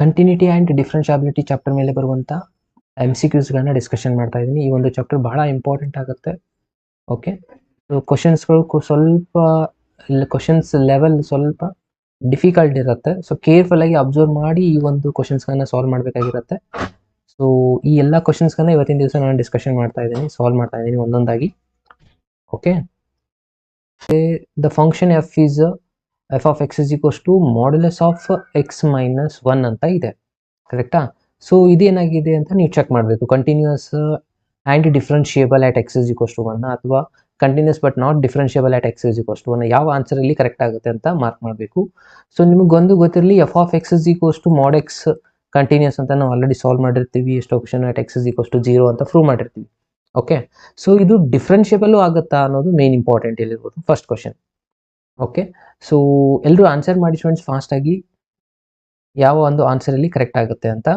Continuity and ಡಿಫ್ರೆನ್ಷಿಯಾಬಿಲಿಟಿ chapter ಮೇಲೆ ಬರುವಂಥ MCQಸ್ಗಳನ್ನ discussion ಮಾಡ್ತಾ ಇದ್ದೀನಿ. ಈ ಒಂದು ಚಾಪ್ಟರ್ ಬಹಳ ಇಂಪಾರ್ಟೆಂಟ್ ಆಗುತ್ತೆ. ಓಕೆ, ಸೊ ಕ್ವಶನ್ಸ್ಗಳು ಸ್ವಲ್ಪ ಕ್ವಶನ್ಸ್ ಲೆವೆಲ್ ಸ್ವಲ್ಪ ಡಿಫಿಕಲ್ಟ್ ಇರುತ್ತೆ. ಸೊ ಕೇರ್ಫುಲ್ ಆಗಿ ಅಬ್ಸರ್ವ್ ಮಾಡಿ ಈ ಒಂದು ಕ್ವಶನ್ಸ್ಗಳನ್ನ ಸಾಲ್ವ್ ಮಾಡಬೇಕಾಗಿರುತ್ತೆ. ಸೊ ಈ ಎಲ್ಲ ಕ್ವಶನ್ಸ್ಗಳನ್ನ ಇವತ್ತಿನ ದಿವಸ ನಾನು ಡಿಸ್ಕಷನ್ ಮಾಡ್ತಾ ಇದ್ದೀನಿ, ಸಾಲ್ವ್ ಮಾಡ್ತಾ ಇದ್ದೀನಿ ಒಂದೊಂದಾಗಿ. Okay, the function f of x is equals to modulus of x minus 1 ಅಂತ ಇದೆ, ಕರೆಕ್ಟಾ? ಸೊ ಇದೇನಾಗಿದೆ ಅಂತ ನೀವು ಚೆಕ್ ಮಾಡಬೇಕು. Continuous and differentiable at x is equals to 1 ಅಥವಾ continuous but not differentiable at x is equals to 1 ಯಾವ ಆನ್ಸರಲ್ಲಿ correct ಆಗುತ್ತೆ ಅಂತ ಮಾರ್ಕ್ ಮಾಡಬೇಕು. ಸೊ ನಿಮಗೊಂದು ಗೊತ್ತಿರಲಿ, f of x is equals to mod x continuous ಅಂತ ನಾವು ಆಲ್ರೆಡಿ ಸಾಲ್ವ್ ಮಾಡಿರ್ತೀವಿ. ಎಷ್ಟೋ question at x is equals to 0 ಅಂತ ಪ್ರೂವ್ ಮಾಡಿರ್ತೀವಿ. ಓಕೆ, ಸೊ ಇದು ಡಿಫ್ರೆನ್ಷಿಯೇಬಲ್ ಆಗುತ್ತಾ ಅನ್ನೋದು ಮೇನ್ ಇಂಪಾರ್ಟೆಂಟ್ ಇಲ್ಲಿರ್ಬೋದು, ಫಸ್ಟ್ ಕ್ವಶನ್. ಓಕೆ, ಸೊ ಎಲ್ಲರೂ ಆನ್ಸರ್ ಮಾಡಿ ಸ್ಟೂಡೆಂಟ್ಸ್ ಫಾಸ್ಟಾಗಿ, ಯಾವ ಒಂದು ಆನ್ಸರಲ್ಲಿ ಕರೆಕ್ಟ್ ಆಗುತ್ತೆ ಅಂತ.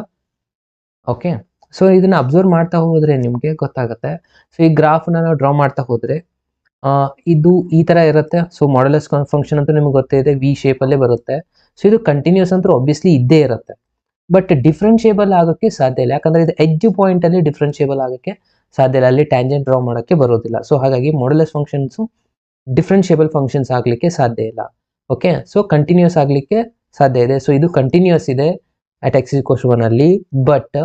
ಓಕೆ, ಸೊ ಇದನ್ನು ಅಬ್ಸರ್ವ್ ಮಾಡ್ತಾ ಹೋದರೆ ನಿಮಗೆ ಗೊತ್ತಾಗುತ್ತೆ. ಸೊ ಈ ಗ್ರಾಫ್ನ ನಾವು ಡ್ರಾ ಮಾಡ್ತಾ ಹೋದರೆ ಇದು ಈ ಥರ ಇರುತ್ತೆ. ಸೊ ಮಾಡ್ಯುಲಸ್ ಫಂಕ್ಷನ್ ಅಂತೂ ನಿಮ್ಗೆ ಗೊತ್ತಿದೆ, ವಿ ಶೇಪಲ್ಲೇ ಬರುತ್ತೆ. ಸೊ ಇದು ಕಂಟಿನ್ಯೂಸ್ ಅಂತೂ ಆಬ್ವಿಯಸ್ಲಿ ಇದ್ದೇ ಇರುತ್ತೆ, ಬಟ್ ಡಿಫ್ರೆನ್ಷಿಯೇಬಲ್ ಆಗೋಕ್ಕೆ ಸಾಧ್ಯ ಇಲ್ಲ. ಯಾಕಂದರೆ ಇದು ಎಡ್ಜ್ ಪಾಯಿಂಟಲ್ಲಿ ಡಿಫ್ರೆನ್ಷಿಯೇಬಲ್ ಆಗೋಕ್ಕೆ ಸಾಧ್ಯ ಇಲ್ಲ, ಅಲ್ಲಿ ಟ್ಯಾಂಜೆಂಟ್ ಡ್ರಾ ಮಾಡೋಕ್ಕೆ ಬರೋದಿಲ್ಲ. ಸೊ ಹಾಗಾಗಿ ಮಾಡ್ಯುಲಸ್ ಫಂಕ್ಷನ್ಸು ಡಿಫ್ರೆನ್ಷಿಯೇಬಲ್ ಫಂಕ್ಷನ್ಸ್ ಆಗಲಿಕ್ಕೆ ಸಾಧ್ಯ ಇಲ್ಲ. ಓಕೆ, ಸೊ ಕಂಟಿನ್ಯೂಸ್ ಆಗಲಿಕ್ಕೆ ಸಾಧ್ಯ ಇದೆ. ಸೊ ಇದು ಕಂಟಿನ್ಯೂಸ್ ಇದೆ ಅಟ್ x ಈಕ್ವಲ್ಸ್ 1 ಅಲ್ಲಿ, ಬಟ್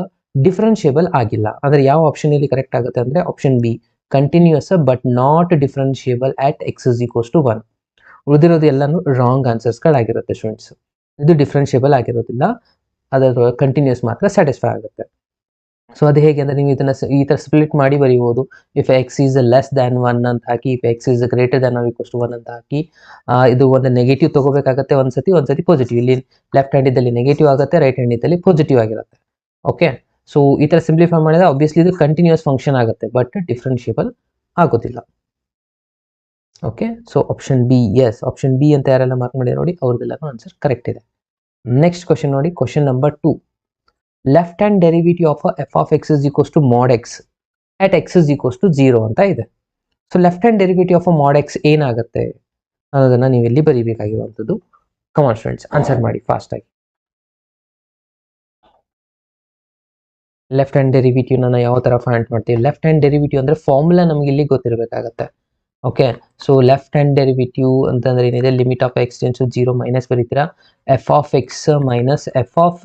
ಡಿಫ್ರೆನ್ಷಿಯೇಬಲ್ ಆಗಿಲ್ಲ. ಅಂದರೆ ಯಾವ ಆಪ್ಷನ್ ಇಲ್ಲಿ ಕರೆಕ್ಟ್ ಆಗುತ್ತೆ ಅಂದರೆ option B, continuous but not differentiable at x equals to 1. ಉಳಿದಿರೋದು ಎಲ್ಲನೂ ರಾಂಗ್ ಆನ್ಸರ್ಸ್ಗಳಾಗಿರುತ್ತೆ ಸ್ಟೂಡೆಂಟ್ಸ್. ಇದು ಡಿಫ್ರೆನ್ಷಿಯೇಬಲ್ ಆಗಿರೋದಿಲ್ಲ, ಅದರ ಕಂಟಿನ್ಯೂಸ್ ಮಾತ್ರ ಸ್ಯಾಟಿಸ್ಫೈ ಆಗುತ್ತೆ. ಸೊ ಅದು ಹೇಗೆ ಅಂದರೆ ನೀವು ಇದನ್ನು ಈ ಥರ ಸ್ಪ್ಲಿಟ್ ಮಾಡಿ ಬರೀಬೋದು. If x is less than 1 ಅಂತ ಹಾಕಿ, if x is greater than or equals to 1 ಅಂತ ಹಾಕಿ, ಇದು ಒಂದು ನೆಗೆಟಿವ್ ತೊಗೋಬೇಕಾಗತ್ತೆ ಒಂದ್ಸತಿ ಪಾಸಿಟಿವ್. ಇಲ್ಲಿ ಲೆಫ್ಟ್ ಹ್ಯಾಂಡ್ ಇದ್ದಲ್ಲಿ ನೆಗೆಟಿವ್ ಆಗುತ್ತೆ, ರೈಟ್ ಹ್ಯಾಂಡ್ ಇದ್ದಲ್ಲಿ ಪಾಸಿಟಿವ್ ಆಗಿರುತ್ತೆ. ಓಕೆ, ಸೊ ಈ ಥರ ಸಿಂಪ್ಲಿಫೈ ಮಾಡಿದ್ರೆ ಆಬ್ವಿಯಸ್ಲಿ ಇದು ಕಂಟಿನ್ಯೂಸ್ ಫಂಕ್ಷನ್ ಆಗುತ್ತೆ, ಬಟ್ ಡಿಫ್ರೆನ್ಷಿಯೇಬಲ್ ಆಗೋದಿಲ್ಲ. Okay, so option B, yes option B ಅಂತ ಯಾರೆಲ್ಲ ಮಾರ್ಕ್ ಮಾಡಿದ್ರೆ ನೋಡಿ, ಅವ್ರದ್ದೆಲ್ಲನೂ ಆನ್ಸರ್ ಕರೆಕ್ಟ್ ಇದೆ. ನೆಕ್ಸ್ಟ್ ಕ್ವಶನ್ ನೋಡಿ, question number 2. Left hand derivative of f of x is equals to mod x at x is equals to 0 ಅಂತ ಇದೆ. So left hand derivative of mod x ಏನಾಗುತ್ತೆ ಅನ್ನೋದನ್ನ ನೀವು ಇಲ್ಲಿ ಬರೀಬೇಕಾಗಿರುವಂಥದ್ದು. ಕಮಾನ್ ಸ್ಟೂಡೆಂಟ್ಸ್, ಆನ್ಸರ್ ಮಾಡಿ ಫಾಸ್ಟಾಗಿ. ಲೆಫ್ಟ್ ಹ್ಯಾಂಡ್ ಡೆರಿವೇಟಿವ್ನ ನಾವು ಯಾವ ಥರ ಫೈಂಡ್ ಮಾಡ್ತೀವಿ? ಲೆಫ್ಟ್ ಹ್ಯಾಂಡ್ ಡೆರಿವೇಟಿವ್ ಅಂದರೆ ಫಾರ್ಮುಲಾ ನಮಗೆ ಇಲ್ಲಿ ಗೊತ್ತಿರಬೇಕಾಗತ್ತೆ. Okay, so left hand derivative ಅಂತಂದ್ರೆ ಏನಿದೆ, limit of x tends to 0 minus ಬರೀತೀರಾ f of x minus f of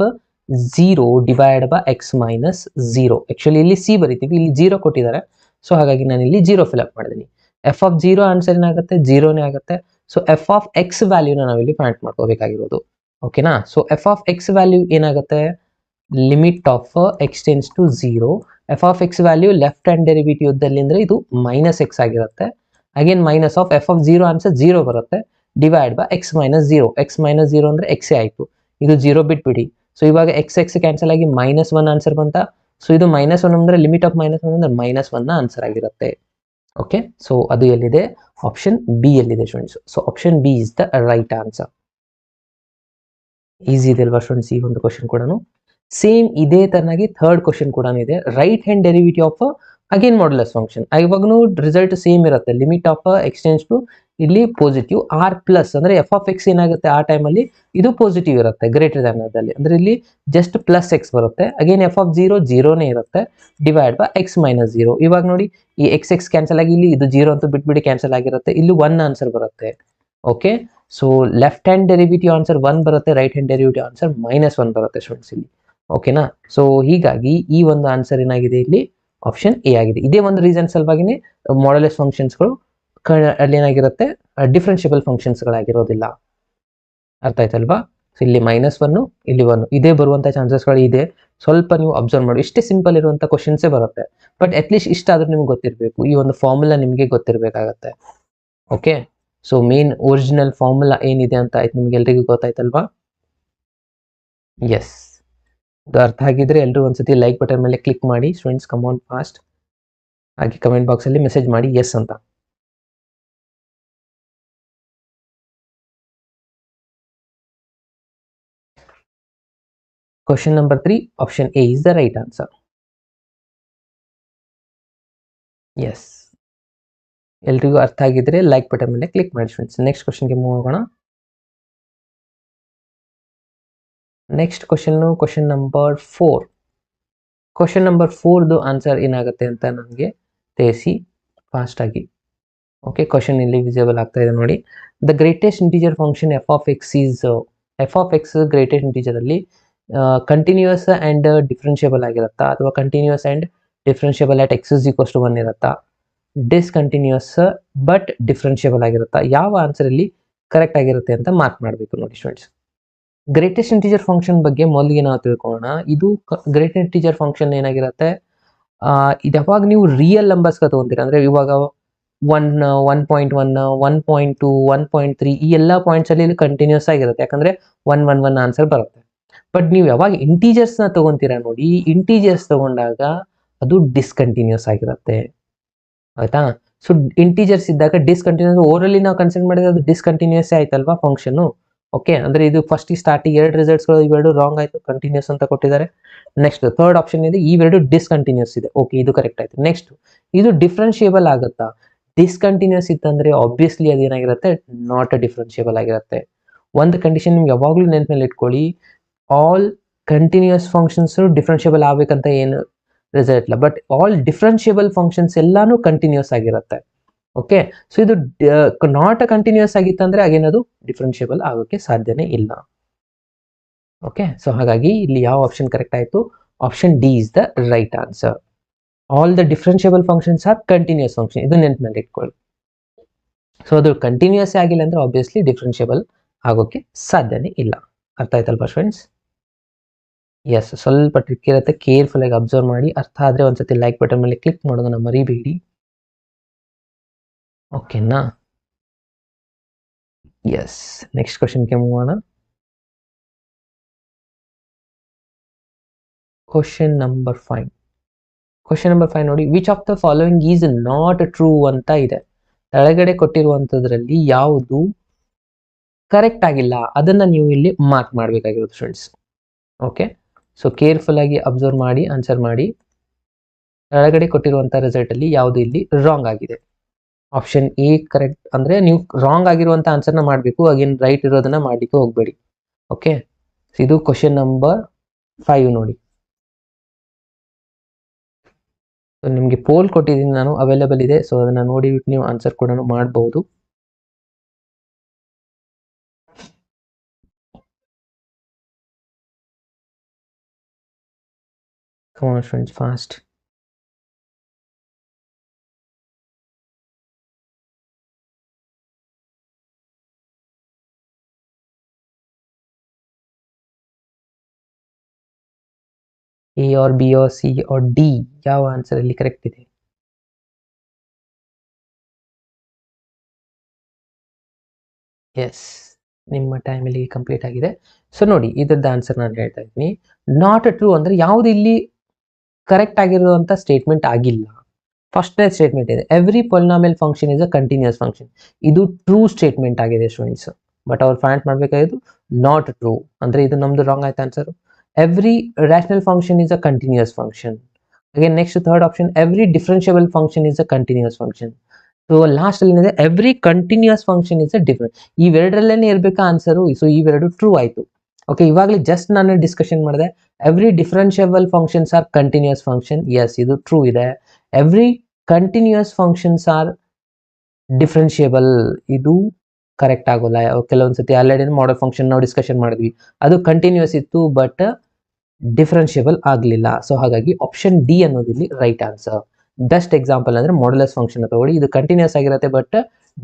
0 divide by x minus 0. Actually ಇಲ್ಲಿ ಸಿ ಬರಿತೀವಿ, ಇಲ್ಲಿ 0 ಕೊಟ್ಟಿದ್ದಾರೆ, ಸೊ ಹಾಗಾಗಿ ನಾನು ಇಲ್ಲಿ 0 ಫಿಲಪ್ ಮಾಡಿದ್ದೀನಿ. f of 0 ಆನ್ಸರ್ ಏನಾಗುತ್ತೆ, 0ನೇ ಆಗುತ್ತೆ. ಸೊ f of x ವ್ಯಾಲ್ಯೂನ ನಾವಿಲ್ಲಿ ಫೈಂಡ್ ಮಾಡ್ಕೋಬೇಕಾಗಿರೋದು. ಓಕೆನಾ? So f of x value ಏನಾಗುತ್ತೆ, limit of x tends to 0, f of x value left hand derivative ದಲ್ಲಿ ಅಂದರೆ ಇದು ಮೈನಸ್ x ಆಗಿರುತ್ತೆ. Again minus of f of 0 answer 0 ಬರುತ್ತೆ, divide by x minus 0. x minus 0 ಅಂದರೆ x ಆಯಿತು, ಇದು 0 ಬಿಟ್ಬಿಡಿ. ಸೊ ಇವಾಗ x ಕ್ಯಾನ್ಸಲ್ ಆಗಿ ಮೈನಸ್ 1 ಆನ್ಸರ್ ಬಂತ. ಸೊ ಇದು ಮೈನಸ್ 1 ಅಂದರೆ ಲಿಮಿಟ್ ಆಫ್ ಮೈನಸ್ 1 ಅಂದರೆ ಮೈನಸ್ 1 ಆನ್ಸರ್ ಆಗಿರುತ್ತೆ. ಓಕೆ, ಸೊ ಅದು ಎಲ್ಲಿದೆ, ಆಪ್ಷನ್ ಬಿ ಎಲ್ಲಿದೆ students. So option B is the right answer. Easy ಇದೆ ಅಲ್ವಾ ಸ್ಟೂಡೆಂಟ್ಸ್ ಈ ಒಂದು ಕ್ವಶನ್ ಕೂಡ. ಸೇಮ್ ಇದೇ ತರನಾಗಿ ಥರ್ಡ್ ಕ್ವಶನ್ ಕೂಡ ಇದೆ, right hand derivative of again modulus function. ಇವಾಗೂ ರಿಸಲ್ಟ್ ಸೇಮ್ ಇರುತ್ತೆ, limit of x tends to ಇಲ್ಲಿ ಪಾಸಿಟಿವ್ ಆರ್ ಪ್ಲಸ್ ಅಂದರೆ f of x ಏನಾಗುತ್ತೆ ಆ ಟೈಮಲ್ಲಿ ಇದು ಪಾಸಿಟಿವ್ ಇರುತ್ತೆ, ಗ್ರೇಟರ್ ದ್ಯಾನ್ ಅದಲ್ಲಿ ಅಂದರೆ ಇಲ್ಲಿ ಜಸ್ಟ್ ಪ್ಲಸ್ x ಬರುತ್ತೆ. ಅಗೇನ್ f of 0 0ನೇ ಇರುತ್ತೆ, ಡಿವೈಡ್ ಬೈ x ಮೈನಸ್ 0. ಇವಾಗ ನೋಡಿ ಈ x ಕ್ಯಾನ್ಸಲ್ ಆಗಿ ಇಲ್ಲಿ ಇದು 0 ಅಂತೂ ಬಿಟ್ಬಿಡಿ ಕ್ಯಾನ್ಸಲ್ ಆಗಿರುತ್ತೆ, ಇಲ್ಲಿ 1 ಆನ್ಸರ್ ಬರುತ್ತೆ. Okay, so left hand derivative answer 1 ಬರುತ್ತೆ, right hand derivative answer minus 1 ಬರುತ್ತೆ ಸ್ಟೂಡೆಂಟ್ಸ್ ಇಲ್ಲಿ. ಓಕೆನಾ? ಸೊ ಹೀಗಾಗಿ ಈ ಒಂದು ಆನ್ಸರ್ ಏನಾಗಿದೆ ಇಲ್ಲಿ, ಆಪ್ಷನ್ ಎ ಆಗಿದೆ. ಇದೇ ಒಂದು ರೀಸನ್ ಸಲುವಾಗಿನೇ ಮಾಡ್ಯುಲಸ್ ಫಂಕ್ಷನ್ಸ್ಗಳು ಅಲ್ಲಿ ಏನಾಗಿರುತ್ತೆ, ಡಿಫ್ರೆನ್ಷಿಯಬಲ್ ಫಂಕ್ಷನ್ಸ್ಗಳಾಗಿರೋದಿಲ್ಲ. ಅರ್ಥ ಆಯ್ತಲ್ವಾ? ಸೊ ಇಲ್ಲಿ ಮೈನಸ್ 1 ಇಲ್ಲಿ 1 ಇದೇ ಬರುವಂಥ ಚಾನ್ಸಸ್ಗಳು ಇದೆ. ಸ್ವಲ್ಪ ನೀವು ಅಬ್ಸರ್ವ್ ಮಾಡಿ, ಇಷ್ಟೇ ಸಿಂಪಲ್ ಇರುವಂಥ ಕ್ವಶನ್ಸೇ ಬರುತ್ತೆ, ಬಟ್ ಅಟ್ಲೀಸ್ಟ್ ಇಷ್ಟಾದ್ರೂ ನಿಮ್ಗೆ ಗೊತ್ತಿರಬೇಕು, ಈ ಒಂದು ಫಾರ್ಮುಲಾ ನಿಮಗೆ ಗೊತ್ತಿರಬೇಕಾಗತ್ತೆ. Okay, so main original formula ಏನಿದೆ ಅಂತ ಆಯ್ತು ನಿಮ್ಗೆ ಎಲ್ರಿಗೂ ಗೊತ್ತಾಯ್ತಲ್ವಾ? ಎಸ್, ಇದು ಅರ್ಥ ಆಗಿದ್ರೆ ಎಲ್ಲರೂ ಒಂದ್ಸತಿ ಲೈಕ್ ಬಟನ್ ಮೇಲೆ ಕ್ಲಿಕ್ ಮಾಡಿ ಸ್ಟೂಡೆಂಟ್ಸ್, ಕಮ್ ಆನ್ ಫಾಸ್ಟ್. ಹಾಗೆ ಕಮೆಂಟ್ ಬಾಕ್ಸಲ್ಲಿ ಮೆಸೇಜ್ ಮಾಡಿ ಎಸ್ ಅಂತ. Question number 3, option A is the right answer. Yes, ಎಲ್ರಿಗೂ ಅರ್ಥ ಆಗಿದ್ರೆ ಲೈಕ್ ಬಟನ್ ಮೇಲೆ ಕ್ಲಿಕ್ ಮಾಡಿ ಫ್ರೆಂಡ್ಸ್. ನೆಕ್ಸ್ಟ್ ಕ್ವಶನ್ಗೆ ಮೂವ್ ಆಗೋಣ. Next question number 4. Question number 4ದು ಆನ್ಸರ್ ಏನಾಗುತ್ತೆ ಅಂತ ನನಗೆ ತಿಳಿಸಿ ಫಾಸ್ಟ್ ಆಗಿ. ಓಕೆ, ಕ್ವಶನ್ ಇಲ್ಲಿ ವಿಸಿಬಲ್ ಆಗ್ತಾ ಇದೆ ನೋಡಿ. The greatest integer function F of X greatest integer ಅಲ್ಲಿ ಕಂಟಿನ್ಯೂಸ್ ಅಂಡ್ ಡಿಫ್ರೆನ್ಷಿಯಬಲ್ ಆಗಿರುತ್ತಾ, ಅಥವಾ continuous and differentiable at X is equals to 1 ಇರುತ್ತಾ, ಡಿಸ್ಕಂಟಿನ್ಯೂಸ್ ಬಟ್ ಡಿಫ್ರೆನ್ಷಿಯಬಲ್ ಆಗಿರುತ್ತಾ, ಯಾವ ಆನ್ಸರ್ ಇಲ್ಲಿ ಕರೆಕ್ಟ್ ಆಗಿರುತ್ತೆ ಅಂತ ಮಾರ್ಕ್ ಮಾಡಬೇಕು ನೋಡಿ ಸ್ಟೂಡೆಂಟ್ಸ್. ಗ್ರೇಟೆಸ್ಟ್ ಇಂಟಿಜರ್ ಫಂಕ್ಷನ್ ಬಗ್ಗೆ ಮೊದಲಿಗೆ ನಾವು ತಿಳ್ಕೊಳ್ಳೋಣ. ಇದು ಗ್ರೇಟೆಸ್ಟ್ ಇಂಟಿಜರ್ ಫಂಕ್ಷನ್ ಏನಾಗಿರುತ್ತೆ, ಇದು ಯಾವಾಗ ನೀವು ರಿಯಲ್ ನಂಬರ್ಸ್ಗೆ ತಗೊಂತೀರ, ಅಂದರೆ ಇವಾಗ 1, 1.1, 1.2, 1.3 ಈ ಎಲ್ಲ ಪಾಯಿಂಟ್ಸ್ ಅಲ್ಲಿ ಕಂಟಿನ್ಯೂಸ್ ಆಗಿರುತ್ತೆ, ಯಾಕಂದ್ರೆ 1, 1, 1 ಆನ್ಸರ್ ಬರುತ್ತೆ. ಬಟ್ ನೀವು ಯಾವಾಗ ಇಂಟೀಜರ್ಸ್ನ ತಗೊಂತೀರಾ ನೋಡಿ, ಇಂಟೀಜರ್ಸ್ ತಗೊಂಡಾಗ ಅದು ಡಿಸ್ಕಂಟಿನ್ಯೂಸ್ ಆಗಿರುತ್ತೆ, ಆಯ್ತಾ. ಸೊ ಇಂಟೀಜರ್ಸ್ ಇದ್ದಾಗ ಡಿಸ್ಕಂಟಿನ್ಯೂಸ್, ಓವರಲ್ಲಿ ನಾವು ಕನ್ಸಿಡರ್ ಮಾಡಿದ್ರೆ ಅದು ಡಿಸ್ಕಂಟಿನ್ಯೂಸ್ ಆಯ್ತಲ್ವಾ ಫಂಕ್ಷನ್. ಓಕೆ, ಅಂದ್ರೆ ಇದು ಫಸ್ಟ್ ಸ್ಟಾರ್ಟಿಂಗ್ 2 ರಿಸಲ್ಟ್ಸ್ಗಳು ಇವೆರಡು ರಾಂಗ್ ಆಯ್ತು, ಕಂಟಿನ್ಯೂಸ್ ಅಂತ ಕೊಟ್ಟಿದ್ದಾರೆ. ನೆಕ್ಸ್ಟ್ ಥರ್ಡ್ ಆಪ್ಷನ್ ಇದೆ, ಇವೆರಡು ಡಿಸ್ಕಂಟಿನ್ಯೂಸ್ ಇದೆ. ಓಕೆ, ಇದು ಕರೆಕ್ಟ್ ಆಯ್ತು. ನೆಕ್ಸ್ಟ್ ಇದು ಡಿಫ್ರೆನ್ಷಿಯಬಲ್ ಆಗುತ್ತಾ, ಡಿಸ್ಕಂಟಿನ್ಯೂಸ್ ಇತ್ತಂದ್ರೆ ಆಬ್ವಿಯಸ್ಲಿ ಅದೇನಾಗಿರುತ್ತೆ, ನಾಟ್ ಡಿಫ್ರೆನ್ಷಿಯಬಲ್ ಆಗಿರುತ್ತೆ. ಒಂದು ಕಂಡೀಷನ್ ನಿಮ್ಗೆ ಯಾವಾಗಲೂ ನೆನಪಿನಲ್ಲಿ ಇಟ್ಕೊಳ್ಳಿ, ಆಲ್ ಕಂಟಿನ್ಯೂಸ್ ಫಂಕ್ಷನ್ಸ್ ಡಿಫ್ರೆನ್ಷಿಯಬಲ್ ಆಗ್ಬೇಕಂತ ಏನು ರಿಸಲ್ಟ್ ಇಲ್ಲ, ಬಟ್ ಆಲ್ ಡಿಫ್ರೆನ್ಷಿಯಬಲ್ ಫಂಕ್ಷನ್ಸ್ ಎಲ್ಲಾನು ಕಂಟಿನ್ಯೂಸ್ ಆಗಿರುತ್ತೆ. ಓಕೆ, ಸೊ ಇದು ನಾಟ್ ಕಂಟಿನ್ಯೂಸ್ ಆಗಿತ್ತಂದ್ರೆ ಹಾಗೇನದು ಡಿಫ್ರೆನ್ಷಿಯಬಲ್ ಆಗೋಕ್ಕೆ ಸಾಧ್ಯನೇ ಇಲ್ಲ. ಓಕೆ, ಸೊ ಹಾಗಾಗಿ ಇಲ್ಲಿ ಯಾವ ಆಪ್ಷನ್ ಕರೆಕ್ಟ್ ಆಯಿತು, option D is the right answer. All the differentiable functions are continuous function, ಇದು ನೆನಪಿನಲ್ಲಿ ಇಟ್ಕೊಳ್ಳಿ. ಸೊ ಅದು ಕಂಟಿನ್ಯೂಸ್ ಆಗಿಲ್ಲ ಅಂದ್ರೆ ಆಬ್ವಿಯಸ್ಲಿ ಡಿಫ್ರೆನ್ಷಿಯಬಲ್ ಆಗೋಕ್ಕೆ ಸಾಧ್ಯನೇ ಇಲ್ಲ. ಅರ್ಥ ಆಯ್ತಲ್ವಾ ಫ್ರೆಂಡ್ಸ್? ಎಸ್, ಸ್ವಲ್ಪ ಟ್ರಿಕ್ ಇರುತ್ತೆ, ಕೇರ್ಫುಲ್ ಆಗಿ ಅಬ್ಸರ್ವ್ ಮಾಡಿ. ಅರ್ಥ ಆದರೆ ಒಂದ್ಸತಿ ಲೈಕ್ ಬಟನ್ ಮೇಲೆ ಕ್ಲಿಕ್ ಮಾಡೋದನ್ನ ಮರಿಬೇಡಿ. ಓಕೆನಾ? ಎಸ್, ನೆಕ್ಸ್ಟ್ ಕ್ವಶನ್ಗೆ ಮೂವ್ ಮಾಡೋಣ. ಕ್ವಶನ್ ನಂಬರ್ 5 ನೋಡಿ, which of the following is not true ಅಂತ ಇದೆ. ಕೆಳಗಡೆ ಕೊಟ್ಟಿರುವಂತದ್ರಲ್ಲಿ ಯಾವುದು ಕರೆಕ್ಟ್ ಆಗಿಲ್ಲ ಅದನ್ನ ನೀವು ಇಲ್ಲಿ ಮಾರ್ಕ್ ಮಾಡಬೇಕಾಗಿರೋದು ಫ್ರೆಂಡ್ಸ್. ಓಕೆ, ಸೊ ಕೇರ್ಫುಲ್ ಆಗಿ ಅಬ್ಸರ್ವ್ ಮಾಡಿ ಆನ್ಸರ್ ಮಾಡಿ. ಕೆಳಗಡೆ ಕೊಟ್ಟಿರುವಂತ ರಿಸಲ್ಟ್ ಅಲ್ಲಿ ಯಾವುದು ಇಲ್ಲಿ ರಾಂಗ್ ಆಗಿದೆ. ಆಪ್ಷನ್ ಎ ಕರೆಕ್ಟ್ ಅಂದ್ರೆ ನೀವು ರಾಂಗ್ ಆಗಿರುವಂತ ಆನ್ಸರ್ನ ಮಾಡಬೇಕು, ಅಗೇನ್ ರೈಟ್ ಇರೋದನ್ನ ಮಾಡ್ಲಿಕ್ಕೆ ಹೋಗ್ಬೇಡಿ. ಓಕೆ, ಇದು ಕ್ವಶನ್ ನಂಬರ್ 5 ನೋಡಿ. ನಿಮಗೆ ಪೋಲ್ ಕೊಟ್ಟಿದ್ದೀನಿ ನಾನು, ಅವೈಲೇಬಲ್ ಇದೆ, ಸೊ ಅದನ್ನ ನೋಡಿಬಿಟ್ಟು ನೀವು ಆನ್ಸರ್ ಕೂಡ ಮಾಡಬಹುದು. Come on friends, fast. A or B or C or D, ಯಾವ ಆನ್ಸರ್ ಇಲ್ಲಿ ಕರೆಕ್ಟ್ ಇದೆ? ಎಸ್, ನಿಮ್ಮ ಟೈಮ್ ಇಲ್ಲಿ ಕಂಪ್ಲೀಟ್ ಆಗಿದೆ. ಸೊ ನೋಡಿ, ಇದ್ರದ್ದು ಆನ್ಸರ್ ನಾನು ಹೇಳ್ತಾ ಇದ್ದೀನಿ. ನಾಟ್ ಟ್ರೂ ಅಂದ್ರೆ ಯಾವ್ದು ಇಲ್ಲಿ ಕರೆಕ್ಟ್ ಆಗಿರುವಂತ ಸ್ಟೇಟ್ಮೆಂಟ್ ಆಗಿಲ್ಲ. ಫಸ್ಟ್ನೇ ಸ್ಟೇಟ್ಮೆಂಟ್ ಇದೆ, every polynomial function is a continuous function. ಇದು ಟ್ರೂ ಸ್ಟೇಟ್ಮೆಂಟ್ ಆಗಿದೆ ಸ್ಟೂಡೆಂಟ್ಸ್, ಬಟ್ ಅವ್ರು ಫೈಂಡ್ ಮಾಡಬೇಕಾಗಿದ್ದು ನಾಟ್ ಟ್ರೂ, ಅಂದ್ರೆ ಇದು ನಮ್ದು ರಾಂಗ್ ಆಯ್ತು answer. Every rational function is a continuous function. Again next third option, every differentiable function is a continuous function. So last ಅಲ್ಲಿ ಏನಿದೆ, every continuous function is a different. ಇವೆರಡರಲ್ಲೇನೆ ಇರ್ಬೇಕಾ answer. So ಇವೆರಡು true ಆಯ್ತು. Okay, ಇವಾಗಲೇ just ನಾನು discussion ಮಾಡಿದೆ, every differentiable functions are continuous function. Yes, ಇದು ಟ್ರೂ ಇದೆ. Every continuous functions are differentiable, ಇದು ಕರೆಕ್ಟ್ ಆಗೋಲ್ಲ. ಕೆಲವೊಂದ್ಸತಿ ಆಲ್ರೆಡಿ ಮಾಡಲ್ ಫಂಕ್ಷನ್ ನಾವು ಡಿಸ್ಕಷನ್ ಮಾಡಿದ್ವಿ, ಅದು ಕಂಟಿನ್ಯೂಸ್ ಇತ್ತು ಬಟ್ ಡಿಫರೆನ್ಷಿಯಬಲ್ ಆಗಲಿಲ್ಲ. ಸೊ ಹಾಗಾಗಿ ಆಪ್ಷನ್ ಡಿ ಅನ್ನೋದು ಇಲ್ಲಿ ರೈಟ್ ಆನ್ಸರ್. ಬೆಸ್ಟ್ ಎಕ್ಸಾಂಪಲ್ ಅಂದ್ರೆ ಮಾಡ್ಯುಲಸ್ ಫಂಕ್ಷನ್ ತಗೊಳ್ಳಿ, ಇದು ಕಂಟಿನ್ಯೂಸ್ ಆಗಿರುತ್ತೆ ಬಟ್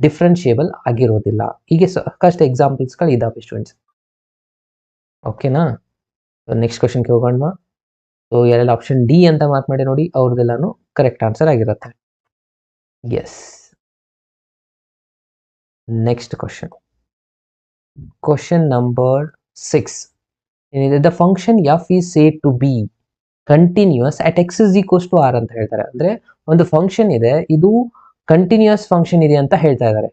ಡಿಫರೆನ್ಷಿಯಬಲ್ ಆಗಿರೋದಿಲ್ಲ. ಹೀಗೆ ಸಾಕಷ್ಟು ಎಕ್ಸಾಂಪಲ್ಸ್ಗಳು ಇದಾವೆ ಸ್ಟೂಡೆಂಟ್ಸ್. ಓಕೆನಾ? ನೆಕ್ಸ್ಟ್ ಕ್ವಶನ್ಗೆ ಹೋಗೋಣ. ಸೊ ಯಾರೆಲ್ಲ ಆಪ್ಷನ್ ಡಿ ಅಂತ ಮಾರ್ಕ್ ಮಾಡಿ ನೋಡಿ, ಅವ್ರದ್ದೆಲ್ಲಾನು ಕರೆಕ್ಟ್ ಆನ್ಸರ್ ಆಗಿರುತ್ತೆ. ಎಸ್, ನೆಕ್ಸ್ಟ್ ಕ್ವಶನ್ ನಂಬರ್ 6 ಏನಿದೆ, the function F is said to be continuous at X is equals to R ಅಂತ ಹೇಳ್ತಾರೆ. ಅಂದ್ರೆ ಒಂದು ಫಂಕ್ಷನ್ ಇದೆ, ಇದು ಕಂಟಿನ್ಯೂಸ್ ಫಂಕ್ಷನ್ ಇದೆ ಅಂತ ಹೇಳ್ತಾ ಇದ್ದಾರೆ.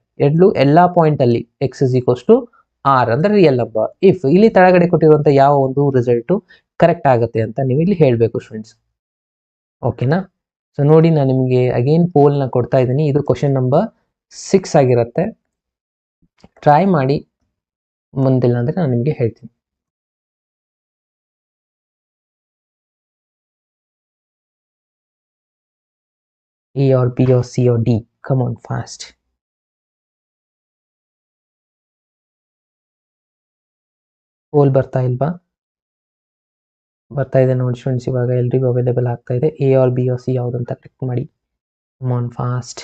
ಎಲ್ಲಾ ಪಾಯಿಂಟ್ ಅಲ್ಲಿ X is equals to R ಅಂದ್ರೆ ರಿಯಲ್ ನಂಬರ್. ಇಫ್ ಇಲ್ಲಿ ಕೆಳಗಡೆ ಕೊಟ್ಟಿರುವಂತ ಯಾವ ಒಂದು ರಿಸಲ್ಟ್ ಕರೆಕ್ಟ್ ಆಗುತ್ತೆ ಅಂತ ನೀವು ಇಲ್ಲಿ ಹೇಳ್ಬೇಕು ಸ್ಟೂಡೆಂಟ್ಸ್. ಓಕೆನಾ? ಸೊ ನೋಡಿ, ನಾನು ನಿಮಗೆ ಅಗೇನ್ ಪೋಲ್ ನ ಕೊಡ್ತಾ ಇದ್ದೀನಿ. ಇದು ಕ್ವಶನ್ ನಂಬರ್ 6 ಆಗಿರುತ್ತೆ. ಟ್ರೈ ಮಾಡಿ, ಮುಂದಿಲ್ಲ ಅಂದ್ರೆ ನಾನು ನಿಮಗೆ ಹೇಳ್ತೀನಿ. A or B or C or D? Come on, fast. Poll ಬರ್ತಾ ಇಲ್ವಾ? ಬರ್ತಾ ಇದೆ ನೋಡಿ ಸ್ಟೂಡೆಂಟ್ಸ್, ಇವಾಗ ಎಲ್ರಿಗೂ ಅವೈಲೇಬಲ್ ಆಗ್ತಾ ಇದೆ. A or B or C ಯಾವುದಂತ ಕ್ಲಿಕ್ ಮಾಡಿ. Come on, fast.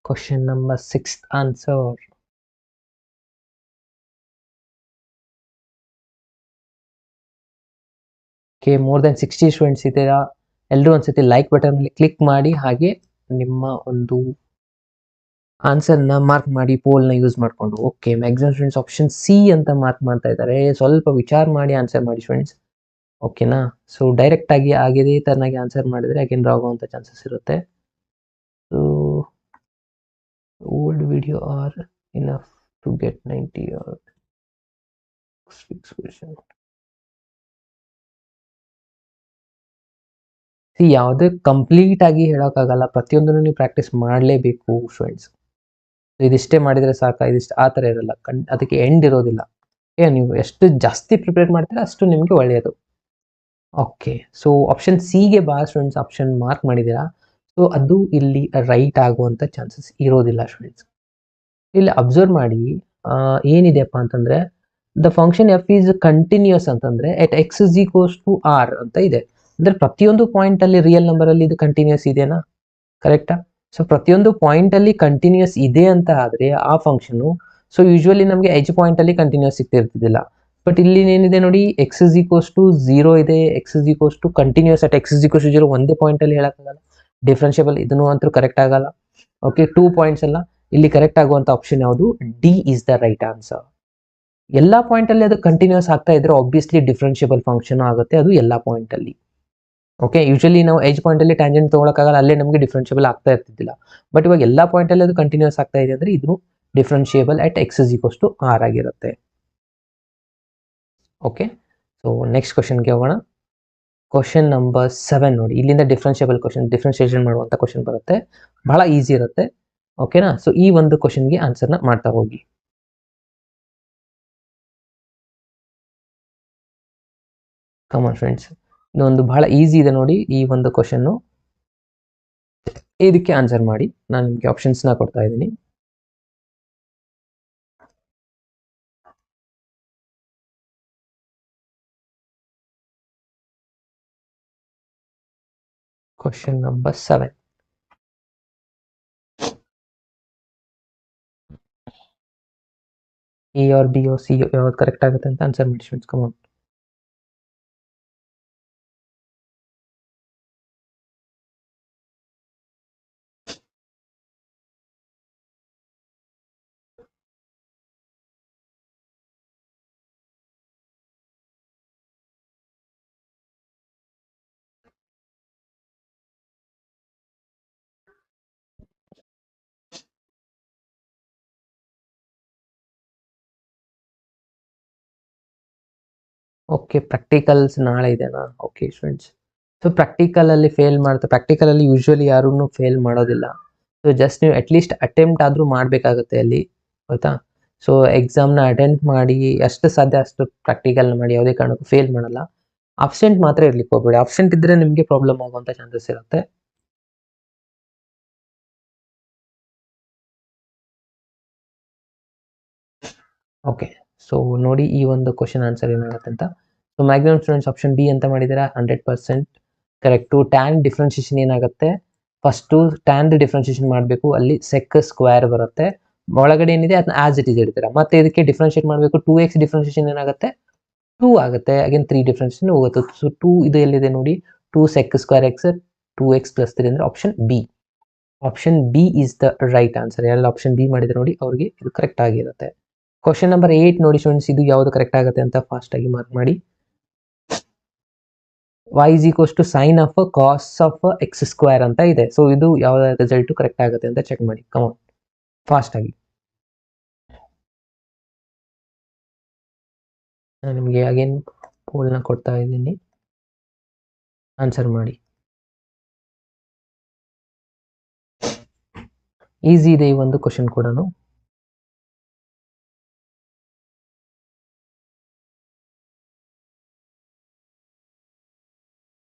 Question number 6th answer. Okay, more than 60 students ಇದ್ದೀರಾ. ಎಲ್ಲರೂ ಒಂದ್ಸತಿ ಲೈಕ್ ಬಟನ್ ಮೇಲೆ ಕ್ಲಿಕ್ ಮಾಡಿ, ಹಾಗೆ ನಿಮ್ಮ ಒಂದು ಆನ್ಸರ್ನ ಮಾರ್ಕ್ ಮಾಡಿ ಪೋಲ್ನ ಯೂಸ್ ಮಾಡಿಕೊಂಡು. Okay, maximum students option C ಅಂತ ಮಾರ್ಕ್ ಮಾಡ್ತಾ ಇದ್ದಾರೆ. ಸ್ವಲ್ಪ ವಿಚಾರ ಮಾಡಿ ಆನ್ಸರ್ ಮಾಡಿ ಸ್ಟೂಡೆಂಟ್ಸ್, ಓಕೆನಾ? ಸೊ ಡೈರೆಕ್ಟ್ ಆಗಿ ಆಗಿದೆ ತರನಾಗಿ ಆನ್ಸರ್ ಮಾಡಿದ್ರೆ ಅಗೇನ್ ರಾಂಗ್ ಆಗುವಂಥ ಚಾನ್ಸಸ್ ಇರುತ್ತೆ. So old video are enough to get 90 or ಯಾವುದೇ ಕಂಪ್ಲೀಟ್ ಆಗಿ ಹೇಳೋಕ್ಕಾಗಲ್ಲ, ಪ್ರತಿಯೊಂದನ್ನು ನೀವು ಪ್ರಾಕ್ಟೀಸ್ ಮಾಡಲೇಬೇಕು ಸ್ಟೂಡೆಂಟ್ಸ್. ಇದಿಷ್ಟೇ ಮಾಡಿದರೆ ಸಾಕ, ಇದಿಷ್ಟು ಆ ಥರ ಇರಲ್ಲ, ಅದಕ್ಕೆ ಎಂಡ್ ಇರೋದಿಲ್ಲ. ನೀವು ಎಷ್ಟು ಜಾಸ್ತಿ ಪ್ರಿಪೇರ್ ಮಾಡ್ತೀರಾ ಅಷ್ಟು ನಿಮಗೆ ಒಳ್ಳೆಯದು. ಓಕೆ, ಸೊ ಆಪ್ಷನ್ ಸಿಗೆ ಭಾಳ ಸ್ಟೂಡೆಂಟ್ಸ್ ಆಪ್ಷನ್ ಮಾರ್ಕ್ ಮಾಡಿದ್ದೀರಾ. ಸೊ ಅದು ಇಲ್ಲಿ ರೈಟ್ ಆಗುವಂಥ ಚಾನ್ಸಸ್ ಇರೋದಿಲ್ಲ ಸ್ಟೂಡೆಂಟ್ಸ್. ಇಲ್ಲಿ ಅಬ್ಸರ್ವ್ ಮಾಡಿ, ಏನಿದೆಯಪ್ಪ ಅಂತಂದರೆ the function F is continuous ಅಂತಂದರೆ at x is equals to R ಅಂತ ಇದೆ. ಅಂದರೆ ಪ್ರತಿಯೊಂದು ಪಾಯಿಂಟಲ್ಲಿ ರಿಯಲ್ ನಂಬರಲ್ಲಿ ಇದು ಕಂಟಿನ್ಯೂಸ್ ಇದೆಯಾ? ಕರೆಕ್ಟಾ? ಸೊ ಪ್ರತಿಯೊಂದು ಪಾಯಿಂಟಲ್ಲಿ ಕಂಟಿನ್ಯೂಸ್ ಇದೆ ಅಂತ ಆದರೆ ಆ ಫಂಕ್ಷನು, ಸೊ ಯೂಶ್ವಲಿ ನಮಗೆ ಎಜ್ ಪಾಯಿಂಟಲ್ಲಿ ಕಂಟಿನ್ಯೂಸ್ ಸಿಗ್ತಿರ್ತಿದ್ದಿಲ್ಲ. ಬಟ್ ಇಲ್ಲಿ ಏನಿದೆ ನೋಡಿ, ಎಕ್ಸ್ ಇಸ್ ಈಕ್ವಲ್ಸ್ ಟು 0 ಇದೆ, X is equals to continuous at X is equals to 0 ಒಂದೇ ಪಾಯಿಂಟಲ್ಲಿ ಹೇಳೋಕ್ಕಾಗಲ್ಲ. ಡಿಫ್ರೆನ್ಷಿಯಬಲ್ ಇದನ್ನು ಅಂತೂ ಕರೆಕ್ಟ್ ಆಗಲ್ಲ. ಓಕೆ, 2 ಪಾಯಿಂಟ್ಸ್ ಅಲ್ಲ, ಇಲ್ಲಿ ಕರೆಕ್ಟ್ ಆಗುವಂಥ ಆಪ್ಷನ್ ಯಾವುದು? D is the right answer. ಎಲ್ಲ ಪಾಯಿಂಟಲ್ಲಿ ಅದು ಕಂಟಿನ್ಯೂಸ್ ಆಗ್ತಾ ಇದ್ರೆ ಆಬ್ವಿಯಸ್ಲಿ ಡಿಫ್ರೆನ್ಷಿಯಬಲ್ ಫಂಕ್ಷನ್ ಆಗುತ್ತೆ ಅದು ಎಲ್ಲ ಪಾಯಿಂಟಲ್ಲಿ. ಓಕೆ, ಯೂಶಲಿ ನಾವು ಎಜ್ ಪಾಯಿಂಟಲ್ಲಿ ಟ್ಯಾಂಜೆಂಟ್ ತೊಗೊಳಕ್ಕಾಗಲ್ಲ, ಅಲ್ಲೇ ನಮಗೆ ಡಿಫ್ರೆನ್ಷಿಯಬಲ್ ಆಗ್ತಾ ಇರ್ತಿದ್ದಿಲ್ಲ. ಬಟ್ ಇವಾಗ ಎಲ್ಲ ಪಾಯಿಂಟಲ್ಲಿ ಅದು ಕಂಟಿನ್ಯೂಸ್ ಆಗ್ತಾ ಇದೆ ಅಂದರೆ ಇದು differentiable at X is equals to R ಆಗಿರುತ್ತೆ. ಓಕೆ, ಸೊ ನೆಕ್ಸ್ಟ್ ಕ್ವಶನ್ಗೆ ಹೋಗೋಣ. ಕ್ವಶನ್ ನಂಬರ್ 7 ನೋಡಿ, ಇಲ್ಲಿಂದ ಡಿಫ್ರೆನ್ಷಿಯಬಲ್ ಕ್ವಶನ್, ಡಿಫ್ರೆನ್ಷಿಯೇಷನ್ ಮಾಡುವಂಥ ಕ್ವಶನ್ ಬರುತ್ತೆ, ಬಹಳ ಈಸಿ ಇರುತ್ತೆ. ಓಕೆನಾ? ಸೊ ಈ ಒಂದು ಕ್ವಶನ್ಗೆ ಆನ್ಸರ್ನ ಮಾಡ್ತಾ ಹೋಗಿ. ಕಮಾನ್ ಫ್ರೆಂಡ್ಸ್, ಇದೊಂದು ಬಹಳ ಈಸಿ ಇದೆ ನೋಡಿ ಈ ಒಂದು ಕ್ವಶನ್ನು. ಇದಕ್ಕೆ ಆನ್ಸರ್ ಮಾಡಿ. ನಾನು ನಿಮಗೆ ಆಪ್ಷನ್ಸ್ನ ಕೊಡ್ತಾ ಇದ್ದೀನಿ. Question number 7. A or B or C ಯಾವ್ದು ಕರೆಕ್ಟ್ ಆಗುತ್ತೆ ಅಂತ ಆನ್ಸರ್ ಮಾಡಿ ಸ್ಟೂಡೆಂಟ್ಸ್. ಕಮಾನ್. ಓಕೆ, ಪ್ರಾಕ್ಟಿಕಲ್ಸ್ ನಾಳೆ ಇದೆನಾ? ಓಕೆ ಸ್ಟೂಡೆಂಟ್ಸ್, ಸೊ ಪ್ರಾಕ್ಟಿಕಲಲ್ಲಿ ಪ್ರಾಕ್ಟಿಕಲಲ್ಲಿ ಯೂಶ್ವಲಿ ಯಾರೂ ಫೇಲ್ ಮಾಡೋದಿಲ್ಲ. ಸೊ ಜಸ್ಟ್ ನೀವು ಅಟ್ಲೀಸ್ಟ್ ಅಟೆಂಪ್ಟ್ ಆದರೂ ಮಾಡಬೇಕಾಗುತ್ತೆ ಅಲ್ಲಿ, ಆಯಿತಾ? ಸೊ ಎಕ್ಸಾಮ್ನ ಅಟೆಂಡ್ ಮಾಡಿ, ಎಷ್ಟು ಸಾಧ್ಯ ಅಷ್ಟು ಪ್ರಾಕ್ಟಿಕಲ್ನ ಮಾಡಿ, ಯಾವುದೇ ಕಾರಣಕ್ಕೂ ಫೇಲ್ ಮಾಡಲ್ಲ. ಅಬ್ಸೆಂಟ್ ಮಾತ್ರ ಇರ್ಲಿಕ್ಕೆ ಹೋಗ್ಬೇಡಿ, ಅಬ್ಸೆಂಟ್ ಇದ್ದರೆ ನಿಮಗೆ ಪ್ರಾಬ್ಲಮ್ ಆಗುವಂಥ ಚಾನ್ಸಸ್ ಇರುತ್ತೆ. ಓಕೆ, ಸೊ ನೋಡಿ ಈ ಒಂದು ಕ್ವಶನ್ ಆನ್ಸರ್ ಏನಾಗುತ್ತೆ ಅಂತ. So maximum students option B ಅಂತ ಮಾಡಿದ್ದೀರಾ, 100% ಕರೆಕ್ಟು. ಟ್ಯಾನ್ ಡಿಫ್ರೆನ್ಷಿಯೇಷನ್ ಏನಾಗುತ್ತೆ? ಫಸ್ಟು ಟ್ಯಾನ್ ಡಿಫ್ರೆನ್ಷಿಯೇಷನ್ ಮಾಡಬೇಕು, ಅಲ್ಲಿ ಸೆಕ್ ಸ್ಕ್ವೇರ್ ಬರುತ್ತೆ, ಒಳಗಡೆ ಏನಿದೆ ಅದನ್ನ ಆಸ್ ಇಟ್ ಈಸ್ ಇಡ್ತೀರಾ. ಮತ್ತೆ ಇದಕ್ಕೆ ಡಿಫ್ರೆನ್ಷಿಯೇಟ್ ಮಾಡಬೇಕು, 2x ಡಿಫ್ರೆನ್ಷಿಯೇಷನ್ ಏನಾಗುತ್ತೆ? 2 ಆಗುತ್ತೆ. ಅಗೇನ್ 3 ಡಿಫ್ರೆನ್ಷಿಯೇಷನ್ ಹೋಗುತ್ತೆ. ಸೊ 2 ಇದು ಎಲ್ಲಿದೆ ನೋಡಿ, 2 ಸೆಕ್ ಸ್ಕ್ವೇರ್ ಎಕ್ಸ್ 2x + 3 ಅಂದರೆ option B. Option B is the right answer. ಎಲ್ಲ ಆಪ್ಷನ್ ಬಿ ಮಾಡಿದ್ರೆ ನೋಡಿ ಅವ್ರಿಗೆ ಇದು ಕರೆಕ್ಟ್ ಆಗಿರುತ್ತೆ. ಕ್ವಶನ್ ನಂಬರ್ 8 ನೋಡಿ ಸ್ಟೂಡೆಂಟ್ಸ್, ಇದು ಯಾವುದು ಕರೆಕ್ಟ್ ಆಗುತ್ತೆ ಅಂತ ಫಾಸ್ಟ್ ಆಗಿ ಮಾರ್ಕ್ ಮಾಡಿ. y = sin of cos of x² ಅಂತ ಇದೆ. ಸೊ ಇದು ಯಾವ ರಿಸಲ್ಟ್ ಕರೆಕ್ಟ್ ಆಗುತ್ತೆ ಅಂತ ಚೆಕ್ ಮಾಡಿ. ಕಮಾನ್ ಫಾಸ್ಟ್ ಆಗಿ. ನಾನು ನಿಮಗೆ ಅಗೇನ್ ಪೋಲ್ನ ಕೊಡ್ತಾ ಇದ್ದೀನಿ, ಆನ್ಸರ್ ಮಾಡಿ. ಈಸಿ ಇದೆ ಈ ಒಂದು ಕ್ವಶನ್ ಕೂಡ.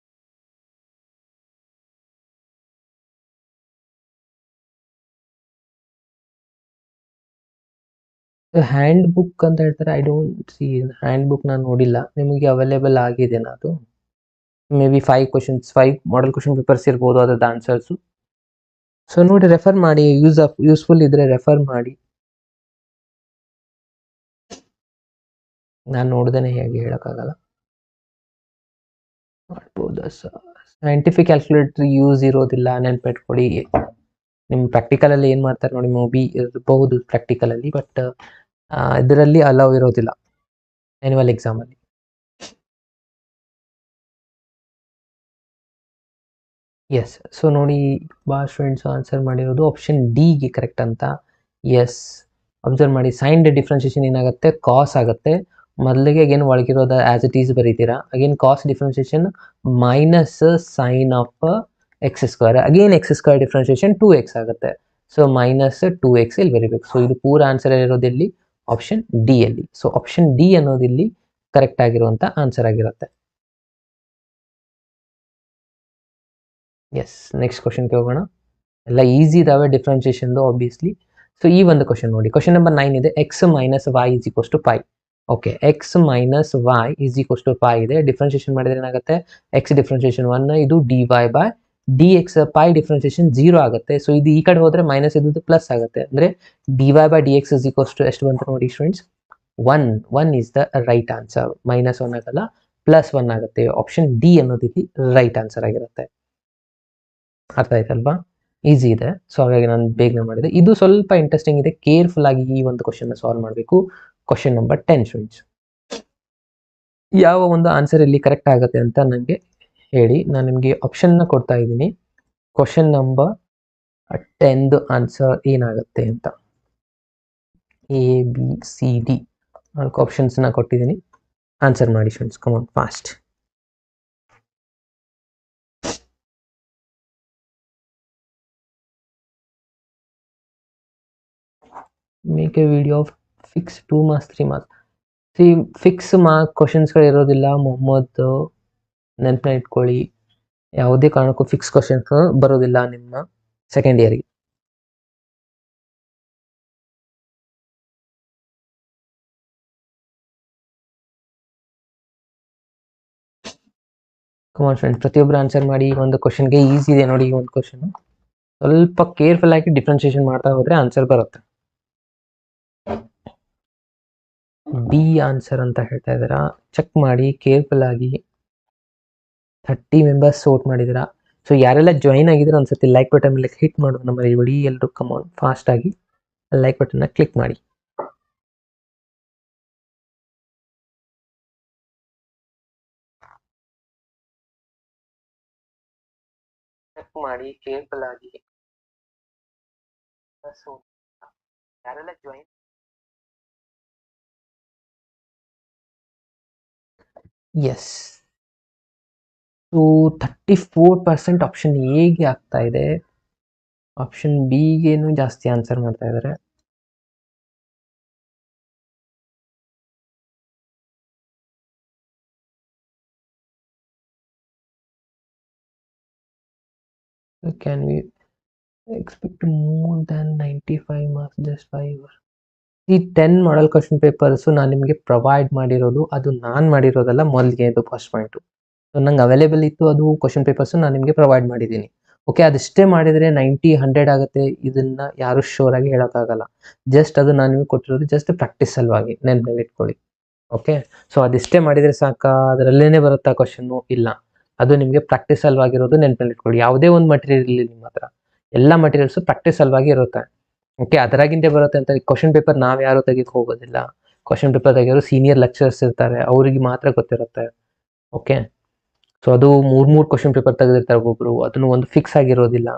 ಹ್ಯಾಂಡ್ ಬುಕ್ ಅಂತ ಹೇಳ್ತಾರೆ, I don't see hand book ನಾನು ನೋಡಿಲ್ಲ. ನಿಮಗೆ ಅವೈಲೇಬಲ್ ಆಗಿದೆ ಅದು may be 5 questions 5 model question papers ಇರ್ಬೋದು ಅದ್ರದ್ದು ಆನ್ಸರ್ಸು. ಸೊ ನೋಡಿ ರೆಫರ್ ಮಾಡಿ, ಯೂಸ್ಫುಲ್ ಇದ್ರೆ ರೆಫರ್ ಮಾಡಿ. ನಾನು ನೋಡ್ದೇನೆ ಹೇಗೆ ಹೇಳೋಕ್ಕಾಗಲ್ಲ. ಮಾಡ್ಬೋದು ಸೈಂಟಿಫಿಕ್ ಕ್ಯಾಲ್ಕುಲೇಟರ್ ಯೂಸ್ ಇರೋದಿಲ್ಲ, ನೆನ್ಪಿಟ್ಕೊಡಿ. ನಿಮ್ಮ ಪ್ರಾಕ್ಟಿಕಲಲ್ಲಿ ಏನು ಮಾಡ್ತಾರೆ ನೋಡಿ, ಮೋಬಿ ಇರಬಹುದು ಪ್ರಾಕ್ಟಿಕಲಲ್ಲಿ, ಬಟ್ ಇದರಲ್ಲಿ ಅಲೌ ಇರೋದಿಲ್ಲ ಆ್ಯನ್ಯುವಲ್ ಎಕ್ಸಾಮಲ್ಲಿ. ಎಸ್, ಸೊ ನೋಡಿ ಭಾಳ ಸ್ಟೂಡೆಂಟ್ಸ್ ಆನ್ಸರ್ ಮಾಡಿರೋದು ಆಪ್ಷನ್ ಡಿಗೆ ಕರೆಕ್ಟ್ ಅಂತ. ಎಸ್, ಅಬ್ಸರ್ವ್ ಮಾಡಿ, ಸೈನ್ ಡಿಫ್ರೆನ್ಸಿಯೇಷನ್ ಏನಾಗುತ್ತೆ, ಕಾಸ್ ಆಗುತ್ತೆ. ಮೊದಲಿಗೆ ಅಗೇನ್ ಒಳಗಿರೋದು ಆ್ಯಸ್ ಇಟ್ ಈಸ್ ಬರೀತೀರಾ. Again cos differentiation minus sine of x square, again x square differentiation 2x ಆಗುತ್ತೆ. ಸೊ ಮೈನಸ್ 2x ಇಲ್ಲಿ ಬರೀಬೇಕು. ಸೊ ಇದು ಪೂರ ಆನ್ಸರ್ ಇರೋದು ಇಲ್ಲಿ ಆಪ್ಷನ್ ಡಿ ಅಲ್ಲಿ. ಸೊ ಆಪ್ಷನ್ ಡಿ ಅನ್ನೋದು ಇಲ್ಲಿ ಕರೆಕ್ಟ್ ಆಗಿರುವಂಥ ಆನ್ಸರ್ ಆಗಿರುತ್ತೆ. ಎಸ್, ನೆಕ್ಸ್ಟ್ ಕ್ವಶನ್ಗೆ ಹೋಗೋಣ. ಎಲ್ಲ ಈಸಿ ಇದಾವೆ ಡಿಫ್ರೆನ್ಸಿಯೇಷನ್ದು ಆಬ್ವಿಯಸ್ಲಿ. ಸೊ ಈ ಒಂದು ಕ್ವಶನ್ ನೋಡಿ, ಕ್ವಶನ್ ನಂಬರ್ 9 ಇದೆ. X minus Y is equals to pi. Okay, X minus Y is equals to pi ಇದೆ. ಡಿಫ್ರೆನ್ಸಿಯೇಷನ್ ಮಾಡಿದ್ರೆ ಏನಾಗುತ್ತೆ, ಎಕ್ಸ್ ಡಿಫ್ರೆನ್ಸಿಯೇಷನ್ 1, ಇದು D Y by D X. Pi differentiation 0 ಆಗುತ್ತೆ. ಸೊ ಇದು ಈ ಕಡೆ ಹೋದ್ರೆ ಮೈನಸ್ ಇದ್ದು ಪ್ಲಸ್ ಆಗುತ್ತೆ. ಅಂದರೆ D Y by D X is equals to ಎಷ್ಟು ಬಂತು ನೋಡಿ students, 1 is the right answer. Minus 1 ಆಗಲ್ಲ, ಪ್ಲಸ್ 1 ಆಗುತ್ತೆ. ಆಪ್ಷನ್ ಡಿ ಅನ್ನೋದು ಇಲ್ಲಿ ರೈಟ್ ಆನ್ಸರ್ ಆಗಿರುತ್ತೆ. ಅರ್ಥ ಆಯ್ತಲ್ವಾ? ಈಸಿ ಇದೆ. ಸೊ ಹಾಗಾಗಿ ನಾನು ಬೇಗನೆ ಮಾಡಿದೆ. ಇದು ಸ್ವಲ್ಪ ಇಂಟ್ರೆಸ್ಟಿಂಗ್ ಇದೆ, ಕೇರ್ಫುಲ್ ಆಗಿ ಈ ಒಂದು ಕ್ವಶನ್ ಸಾಲ್ವ್ ಮಾಡಬೇಕು. ಕ್ವಶನ್ ನಂಬರ್ 10 ಸ್ಟೂಡೆಂಟ್ಸ್, ಯಾವ ಒಂದು ಆನ್ಸರ್ ಇಲ್ಲಿ ಕರೆಕ್ಟ್ ಆಗುತ್ತೆ ಅಂತ ನನಗೆ ಹೇಳಿ. ನಾನು ನಿಮಗೆ ಆಪ್ಷನ್ನ ಕೊಡ್ತಾ ಇದ್ದೀನಿ. ಕ್ವಶನ್ ನಂಬರ್ 10 ಆನ್ಸರ್ ಏನಾಗುತ್ತೆ ಅಂತ. ಎ ಬಿ ಸಿ ಡಿ 4 ಆಪ್ಷನ್ಸ್ನ ಕೊಟ್ಟಿದ್ದೀನಿ. ಆನ್ಸರ್ ಮಾಡಿ students, come on fast. Make a video of fix 2 marks 3 marks. See fix mark ಕ್ವಶನ್ಸ್ಗಳು ಇರೋದಿಲ್ಲ ಮೊಹಮ್ಮದ್, ನೆನಪನ್ನ ಇಟ್ಕೊಳ್ಳಿ. ಯಾವುದೇ ಕಾರಣಕ್ಕೂ ಫಿಕ್ಸ್ ಕ್ವಶನ್ಸ್ ಬರೋದಿಲ್ಲ ನಿಮ್ಮ ಸೆಕೆಂಡ್ ಇಯರ್ಗೆ. ಕಮಾನ್ ಫ್ರೆಂಡ್ಸ್, ಪ್ರತಿಯೊಬ್ಬರು ಆನ್ಸರ್ ಮಾಡಿ. ಒಂದು ಕ್ವಶನ್ಗೆ ಈಸಿ ಇದೆ ನೋಡಿ. ಈ ಒಂದು ಕ್ವಶನ್ ಸ್ವಲ್ಪ ಕೇರ್ಫುಲ್ ಆಗಿ ಡಿಫ್ರೆನ್ಸಿಯೇಷನ್ ಮಾಡ್ತಾ ಹೋದ್ರೆ ಆನ್ಸರ್ ಬರುತ್ತೆ. ಬಿ ಆನ್ಸರ್ ಅಂತ ಹೇಳ್ತಾ ಇದ್ದೀರಾ, ಚೆಕ್ ಮಾಡಿ ಕೇರ್ಫುಲ್ ಆಗಿ. 30 ಮೆಂಬರ್ಸ್ ವೋಟ್ ಮಾಡಿದ್ದೀರಾ. ಸೊ ಯಾರೆಲ್ಲ ಜಾಯಿನ್ ಆಗಿದ್ರೆ ಒಂದ್ಸತಿ ಲೈಕ್ ಬಟನ್ ಮೇಲೆ ಹಿಟ್ ಮಾಡೋದು ನಮ್ಮ ಬಿಡಿ. ಎಲ್ಲರೂ ಕಮಾನ್ ಫಾಸ್ಟ್ ಆಗಿ ಲೈಕ್ ಬಟನ್ನ ಕ್ಲಿಕ್ ಮಾಡಿ. ಚೆಕ್ ಮಾಡಿ ಕೇರ್ಫುಲ್ ಆಗಿ. ಯಾರೆಲ್ಲ ಜಾಯಿನ್, ಎಸ್, ಸೊ 34% ಆಪ್ಷನ್ ಎಗೆ ಆಗ್ತಾ ಇದೆ. ಆಪ್ಷನ್ ಬಿಗೇನು ಜಾಸ್ತಿ ಆನ್ಸರ್ ಮಾಡ್ತಾ ಇದ್ದಾರೆ. Can we expect more than 95 marks just 5? ಈ 10 ಮಾಡೆಲ್ ಕ್ವಶನ್ ಪೇಪರ್ಸು ನಾನು ನಿಮಗೆ ಪ್ರೊವೈಡ್ ಮಾಡಿರೋದು, ಅದು ನಾನು ಮಾಡಿರೋದಲ್ಲ ಮೊದಲಿಗೆ. ಇದು ಫಸ್ಟ್ ಪಾಯಿಂಟು. ಸೊ ನಂಗೆ ಅವೈಲೇಬಲ್ ಇತ್ತು ಅದು ಕ್ವಶನ್ ಪೇಪರ್ಸು ನಾನು ನಿಮಗೆ ಪ್ರೊವೈಡ್ ಮಾಡಿದ್ದೀನಿ. ಓಕೆ, ಅದಷ್ಟೇ ಮಾಡಿದರೆ 90 100 ಆಗುತ್ತೆ, ಇದನ್ನು ಯಾರು ಶೋರ್ ಆಗಿ ಹೇಳೋಕ್ಕಾಗಲ್ಲ. ಜಸ್ಟ್ ಅದು ನಾನು ನಿಮಗೆ ಕೊಟ್ಟಿರೋದು ಜಸ್ಟ್ ಪ್ರಾಕ್ಟೀಸ್ ಸಲುವಾಗಿ, ನೆನಪಲ್ಲಿ ಇಟ್ಕೊಳ್ಳಿ. ಓಕೆ, ಸೊ ಅದಿಷ್ಟೇ ಮಾಡಿದರೆ ಸಾಕಾ, ಅದರಲ್ಲೇ ಬರುತ್ತಾ ಕ್ವಶನ್ನು? ಇಲ್ಲ, ಅದು ನಿಮಗೆ ಪ್ರಾಕ್ಟೀಸ್ ಸಲುವಾಗಿರೋದು, ನೆನಪಲ್ಲಿ ಇಟ್ಕೊಳ್ಳಿ. ಯಾವುದೇ ಒಂದು ಮಟೀರಿಯಲ್ ಇರಲಿ ನಿಮ್ಮ ಹತ್ರ, ಎಲ್ಲ ಮಟೀರಿಯಲ್ಸು ಪ್ರಾಕ್ಟೀಸ್ ಸಲುವಾಗಿ ಇರುತ್ತೆ. ಓಕೆ, ಅದರಾಗಿಂದೇ ಬರುತ್ತೆ ಅಂತ ಕ್ವಶನ್ ಪೇಪರ್ ನಾವು ಯಾರು ತೆಗೆದು ಹೋಗೋದಿಲ್ಲ. ಕ್ವಶನ್ ಪೇಪರ್ ತೆಗೆಯೋರು ಸೀನಿಯರ್ ಲೆಕ್ಚರರ್ಸ್ ಇರ್ತಾರೆ, ಅವರಿಗೆ ಮಾತ್ರ ಗೊತ್ತಿರುತ್ತೆ. ಓಕೆ, ಸೊ ಅದು 3 ಕ್ವಶನ್ ಪೇಪರ್ ತೆಗೆದಿರ್ತಾರೆ ಒಬ್ಬೊಬ್ರು, ಅದನ್ನು ಒಂದು ಫಿಕ್ಸ್ ಆಗಿರೋದಿಲ್ಲ.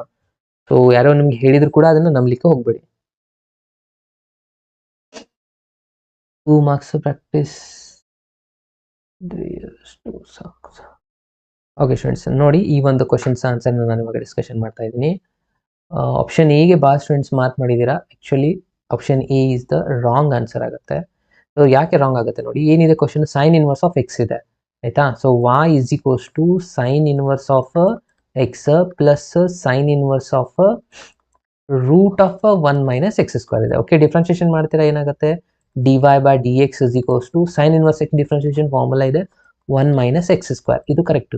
ಸೊ ಯಾರೋ ನಿಮ್ಗೆ ಹೇಳಿದ್ರು ಕೂಡ ಅದನ್ನು ನಂಬಲಿಕ್ಕೆ ಹೋಗಬೇಡಿ. 2 ಮಾರ್ಕ್ಸ್ ಪ್ರಾಕ್ಟೀಸ್ ಸಾಕು. ಓಕೆ ಸ್ಟೂಡೆಂಟ್ಸ್, ನೋಡಿ ಈ ಒಂದು ಕ್ವಶನ್ಸ್ ಆನ್ಸರ್ನ ನಾನು ಇವಾಗ ಡಿಸ್ಕಷನ್ ಮಾಡ್ತಾ ಇದ್ದೀನಿ. ಆಪ್ಷನ್ ಎಗೆ ಭಾಳ ಸ್ಟೂಡೆಂಟ್ಸ್ ಮಾರ್ಕ್ ಮಾಡಿದ್ದೀರಾ. Actually option A is the wrong answer ಆಗುತ್ತೆ. ಸೊ ಯಾಕೆ ರಾಂಗ್ ಆಗುತ್ತೆ ನೋಡಿ, ಏನಿದೆ question, sine inverse of X ಇದೆ ಆಯಿತಾ. So y is equals to sine inverse of X plus sine inverse of root of 1 minus X square ಇದೆ. Okay, differentiation ಮಾಡ್ತೀರಾ ಏನಾಗುತ್ತೆ, dy by D X is equals to sine inverse X differentiation formula ಇದೆ 1 minus X square, ಇದು correct.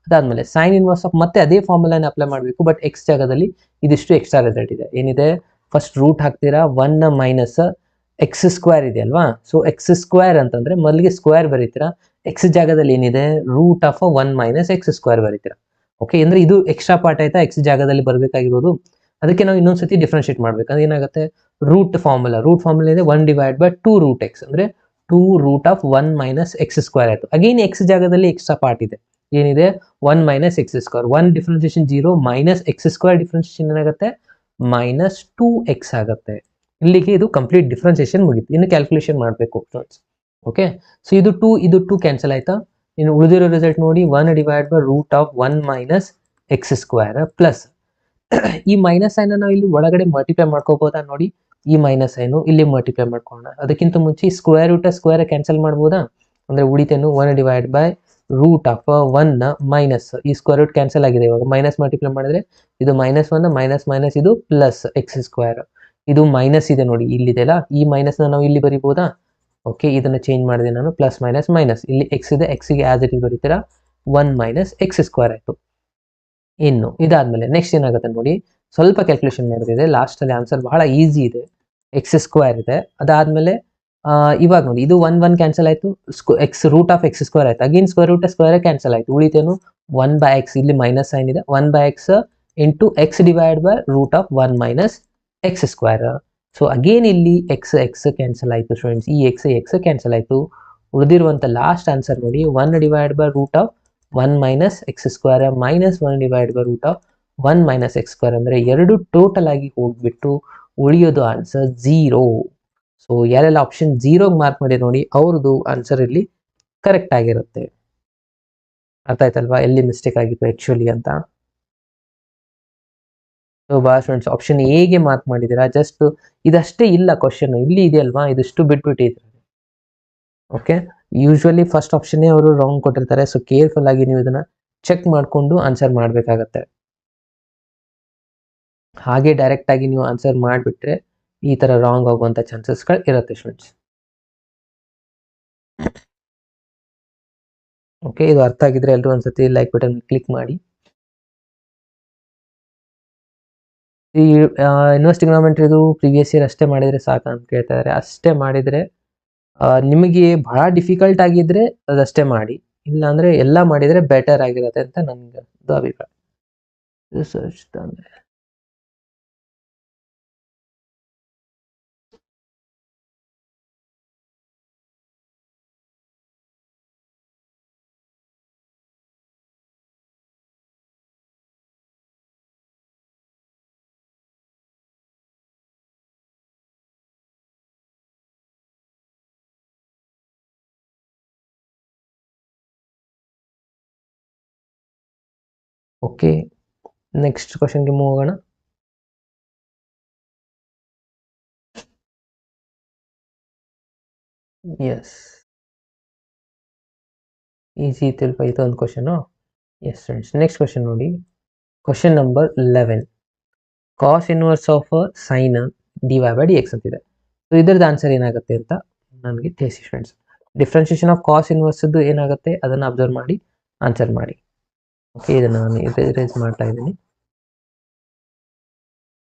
ಅದಾದಮೇಲೆ sign inverse of ಮತ್ತೆ ಅದೇ ಫಾರ್ಮುಲಾನ apply ಮಾಡಬೇಕು, but X ಜಾಗದಲ್ಲಿ ಇದಿಷ್ಟು ಎಕ್ಸ್ಟ್ರಾ ರಿಸಲ್ಟ್ ಇದೆ. ಏನಿದೆ, ಫಸ್ಟ್ ರೂಟ್ ಹಾಕ್ತೀರಾ 1 ಮೈನಸ್ ಎಕ್ಸ್ ಸ್ಕ್ವೇರ್ ಇದೆ ಅಲ್ವಾ. ಸೊ ಎಕ್ಸ್ ಸ್ಕ್ವೇರ್ ಅಂತಂದ್ರೆ ಮೊದಲಿಗೆ ಸ್ಕ್ವೇರ್ ಬರೀತೀರಾ, ಎಕ್ಸ್ ಜಾಗದಲ್ಲಿ ಏನಿದೆ root of 1 minus X square ಬರೀತೀರಾ. ಓಕೆ, ಅಂದ್ರೆ ಇದು ಎಕ್ಸ್ಟ್ರಾ ಪಾರ್ಟ್ ಆಯ್ತಾ, ಎಕ್ಸ್ ಜಾಗದಲ್ಲಿ ಬರಬೇಕಾಗಿರೋದು. ಅದಕ್ಕೆ ನಾವು ಇನ್ನೊಂದ್ಸತಿ ಡಿಫ್ರೆನ್ಶಿಯೇಟ್ ಮಾಡ್ಬೇಕು. ಅದೇನಾಗುತ್ತೆ, ರೂಟ್ ಫಾರ್ಮುಲಾ ಇದೆ 1 ಡಿವೈಡ್ ಬೈ 2 ರೂಟ್ ಎಕ್ಸ್ ಅಂದ್ರೆ 2 root of 1 minus X square ಆಯಿತು. ಅಗೇನ್ ಎಕ್ಸ್ ಜಾಗದಲ್ಲಿ ಎಕ್ಸ್ಟ್ರಾ ಪಾರ್ಟ್ ಇದೆ, ಏನಿದೆ 1 minus X square, 1 differentiation 0 minus X square differentiation ಏನಾಗುತ್ತೆ ಮೈನಸ್ 2x ಆಗುತ್ತೆ. ಇಲ್ಲಿಗೆ ಇದು ಕಂಪ್ಲೀಟ್ ಡಿಫ್ರೆನ್ಸಿಯೇಷನ್ ಮುಗಿತು. ಇನ್ನು ಕ್ಯಾಲ್ಕುಲೇಷನ್ ಮಾಡಬೇಕು ಫ್ರೆಂಡ್ಸ್. ಓಕೆ, ಸೊ ಇದು 2 ಕ್ಯಾನ್ಸಲ್ ಆಯ್ತಾ. ಇನ್ನು ಉಳಿದಿರೋ ರಿಸಲ್ಟ್ ನೋಡಿ, 1 divide by root of 1 minus X square plus ಈ ಮೈನಸ್ ಸೈನ್ ನಾವು ಇಲ್ಲಿ ಒಳಗಡೆ ಮಲ್ಟಿಪ್ಲೈ ಮಾಡ್ಕೋಬಹುದಾ ನೋಡಿ, ಈ ಮೈನಸ್ ಸೈನು ಇಲ್ಲಿ ಮಲ್ಟಿಪ್ಲೈ ಮಾಡ್ಕೊಳ್ಳೋಣ. ಅದಕ್ಕಿಂತ ಮುಂಚೆ ಸ್ಕ್ವೇರ್ ರೂಟ್ ಸ್ಕ್ವೇರ್ ಕ್ಯಾನ್ಸಲ್ ಮಾಡ್ಬೋದಾ, ಅಂದ್ರೆ ಉಳಿತೇನು 1 divide by root of 1 minus ಈ ಸ್ಕ್ವೇರ್ ರೂಟ್ ಕ್ಯಾನ್ಸಲ್ ಆಗಿದೆ. ಇವಾಗ ಮೈನಸ್ ಮಲ್ಟಿಪ್ಲೈ ಮಾಡಿದ್ರೆ ಇದು -1 ಮೈನಸ್ ಮೈನಸ್ ಇದು ಪ್ಲಸ್ ಎಕ್ಸ್ ಸ್ಕ್ವೇರ್, ಇದು ಮೈನಸ್ ಇದೆ ನೋಡಿ ಇಲ್ಲಿದೆಲ್ಲ, ಈ ಮೈನಸ್ನ ನಾವು ಇಲ್ಲಿ ಬರಿಬೋದಾ. ಓಕೆ, ಇದನ್ನು ಚೇಂಜ್ ಮಾಡಿದೆ ನಾನು, ಪ್ಲಸ್ ಮೈನಸ್ ಮೈನಸ್, ಇಲ್ಲಿ ಎಕ್ಸ್ ಇದೆ, ಎಕ್ಸ್ಗೆ ಆಸ್ ಇಟ್ ಇಸ್ ಬರೀತೀರಾ 1 ಮೈನಸ್ ಎಕ್ಸ್ ಸ್ಕ್ವೇರ್ ಆಯಿತು. ಇನ್ನು ಇದಾದ್ಮೇಲೆ ನೆಕ್ಸ್ಟ್ ಏನಾಗುತ್ತೆ ನೋಡಿ, ಸ್ವಲ್ಪ ಕ್ಯಾಲ್ಕುಲೇಷನ್ ಮಾಡೋದಿದೆ. ಲಾಸ್ಟಲ್ಲಿ ಆನ್ಸರ್ ಬಹಳ ಈಸಿ ಇದೆ, ಎಕ್ಸ್ ಸ್ಕ್ವೇರ್ ಇದೆ. ಅದಾದ್ಮೇಲೆ ಇವಾಗ ನೋಡಿ, ಇದು 1 ಕ್ಯಾನ್ಸಲ್ ಆಯಿತು, x root of x square ಆಯಿತು. Again square root square cancel ಆಯಿತು, ಉಳಿತೇನು 1 ಬೈ ಎಕ್ಸ್, ಇಲ್ಲಿ ಮೈನಸ್ ಸೈನ್ ಇದೆ, 1 by x into x divide by root of 1 minus X square. So again ಇಲ್ಲಿ ಎಕ್ಸ್ ಕ್ಯಾನ್ಸಲ್ ಆಯಿತು ಸ್ಟೂಡೆಂಟ್ಸ್, ಈ x cancel ಆಯಿತು. ಉಳಿದಿರುವಂಥ ಲಾಸ್ಟ್ ಆನ್ಸರ್ ನೋಡಿ, 1 divide by root of 1 minus X square minus 1 divide by root of 1 minus X square, ಅಂದರೆ ಎರಡು total ಆಗಿ ಹೋಗ್ಬಿಟ್ಟು ಉಳಿಯೋದು ಆನ್ಸರ್ 0. ಸೊ ಯಾರೆಲ್ಲ ಆಪ್ಷನ್ 0 ಮಾರ್ಕ್ ಮಾಡಿ ನೋಡಿ, ಅವ್ರದ್ದು ಆನ್ಸರ್ ಇಲ್ಲಿ ಕರೆಕ್ಟ್ ಆಗಿರುತ್ತೆ. ಅರ್ಥ ಆಯ್ತಲ್ವಾ ಎಲ್ಲಿ ಮಿಸ್ಟೇಕ್ ಆಗಿತ್ತು ಆ್ಯಕ್ಚುಲಿ ಅಂತ. ಸೊ ಬಾ ಸ್ಟೂಡೆಂಟ್ಸ್, ಆಪ್ಷನ್ ಎಗೆ ಮಾರ್ಕ್ ಮಾಡಿದ್ದೀರಾ, ಜಸ್ಟ್ ಇದಷ್ಟೇ ಇಲ್ಲ ಕ್ವಶನ್, ಇಲ್ಲಿ ಇದೆ ಅಲ್ವಾ, ಇದಿಷ್ಟು ಬಿಟ್ಬಿಟ್ಟಿದ್ದಾರೆ. ಓಕೆ, ಯೂಶ್ವಲಿ ಫಸ್ಟ್ ಆಪ್ಷನ್ನೇ ಅವರು ರಾಂಗ್ ಕೊಟ್ಟಿರ್ತಾರೆ. ಸೊ ಕೇರ್ಫುಲ್ ಆಗಿ ನೀವು ಇದನ್ನ ಚೆಕ್ ಮಾಡಿಕೊಂಡು ಆನ್ಸರ್ ಮಾಡಬೇಕಾಗತ್ತೆ. ಹಾಗೆ ಡೈರೆಕ್ಟ್ ಆಗಿ ನೀವು ಆನ್ಸರ್ ಮಾಡಿಬಿಟ್ರೆ ಈ ತರ ರಾಂಗ್ ಆಗುವಂತ ಚಾನ್ಸಸ್ಗಳು ಇರುತ್ತೆ ಸ್ಟೂಡೆಂಟ್ಸ್. ಓಕೆ, ಇದು ಅರ್ಥ ಆಗಿದ್ರೆ ಎಲ್ಲರೂ ಒಂದ್ಸತಿ ಲೈಕ್ ಬಟನ್ ಕ್ಲಿಕ್ ಮಾಡಿ. ಈ ಇನ್ವೆಸ್ಟಿಗ್ರಾಮೆಂಟ್ ಇದು ಪ್ರೀವಿಯಸ್ ಇಯರ್ ಅಷ್ಟೇ ಮಾಡಿದ್ರೆ ಸಾಕು ಅಂತ ಕೇಳ್ತಾ ಇದ್ದಾರೆ. ಅಷ್ಟೇ ಮಾಡಿದ್ರೆ ನಿಮಗೆ ಬಹಳ ಡಿಫಿಕಲ್ಟ್ ಆಗಿದ್ರೆ ಅದಷ್ಟೇ ಮಾಡಿ, ಇಲ್ಲ ಅಂದ್ರೆ ಎಲ್ಲ ಮಾಡಿದ್ರೆ ಬೆಟರ್ ಆಗಿರುತ್ತೆ ಅಂತ ನನ್ಗೆ ಅಭಿಪ್ರಾಯ. ಓಕೆ, ನೆಕ್ಸ್ಟ್ ಕ್ವಶನ್ಗೆ ಮೂವ್ ಹೋಗೋಣ. ಎಸ್, ಈಸಿ ಇತ್ತಲ್ಪ ಇದು ಒಂದು question. Yes friends, next question ನೋಡಿ, question number 11, cos inverse of sine dy by dx ಅಂತಿದೆ. ಸೊ ಇದ್ರದ್ದು ಆನ್ಸರ್ ಏನಾಗುತ್ತೆ ಅಂತ ನನಗೆ ತಿಳಿಸಿ ಫ್ರೆಂಡ್ಸ್. ಡಿಫ್ರೆನ್ಷಿಯೇಷನ್ ಆಫ್ ಕಾಸ್ ಇನ್ವರ್ಸ್ದು ಏನಾಗುತ್ತೆ ಅದನ್ನು ಅಬ್ಸರ್ವ್ ಮಾಡಿ ಆನ್ಸರ್ ಮಾಡಿ. ಓಕೆ, ಇದನ್ನು ನಾನು ಇರೇಸ್ ಮಾಡ್ತಾ ಇದ್ದೀನಿ.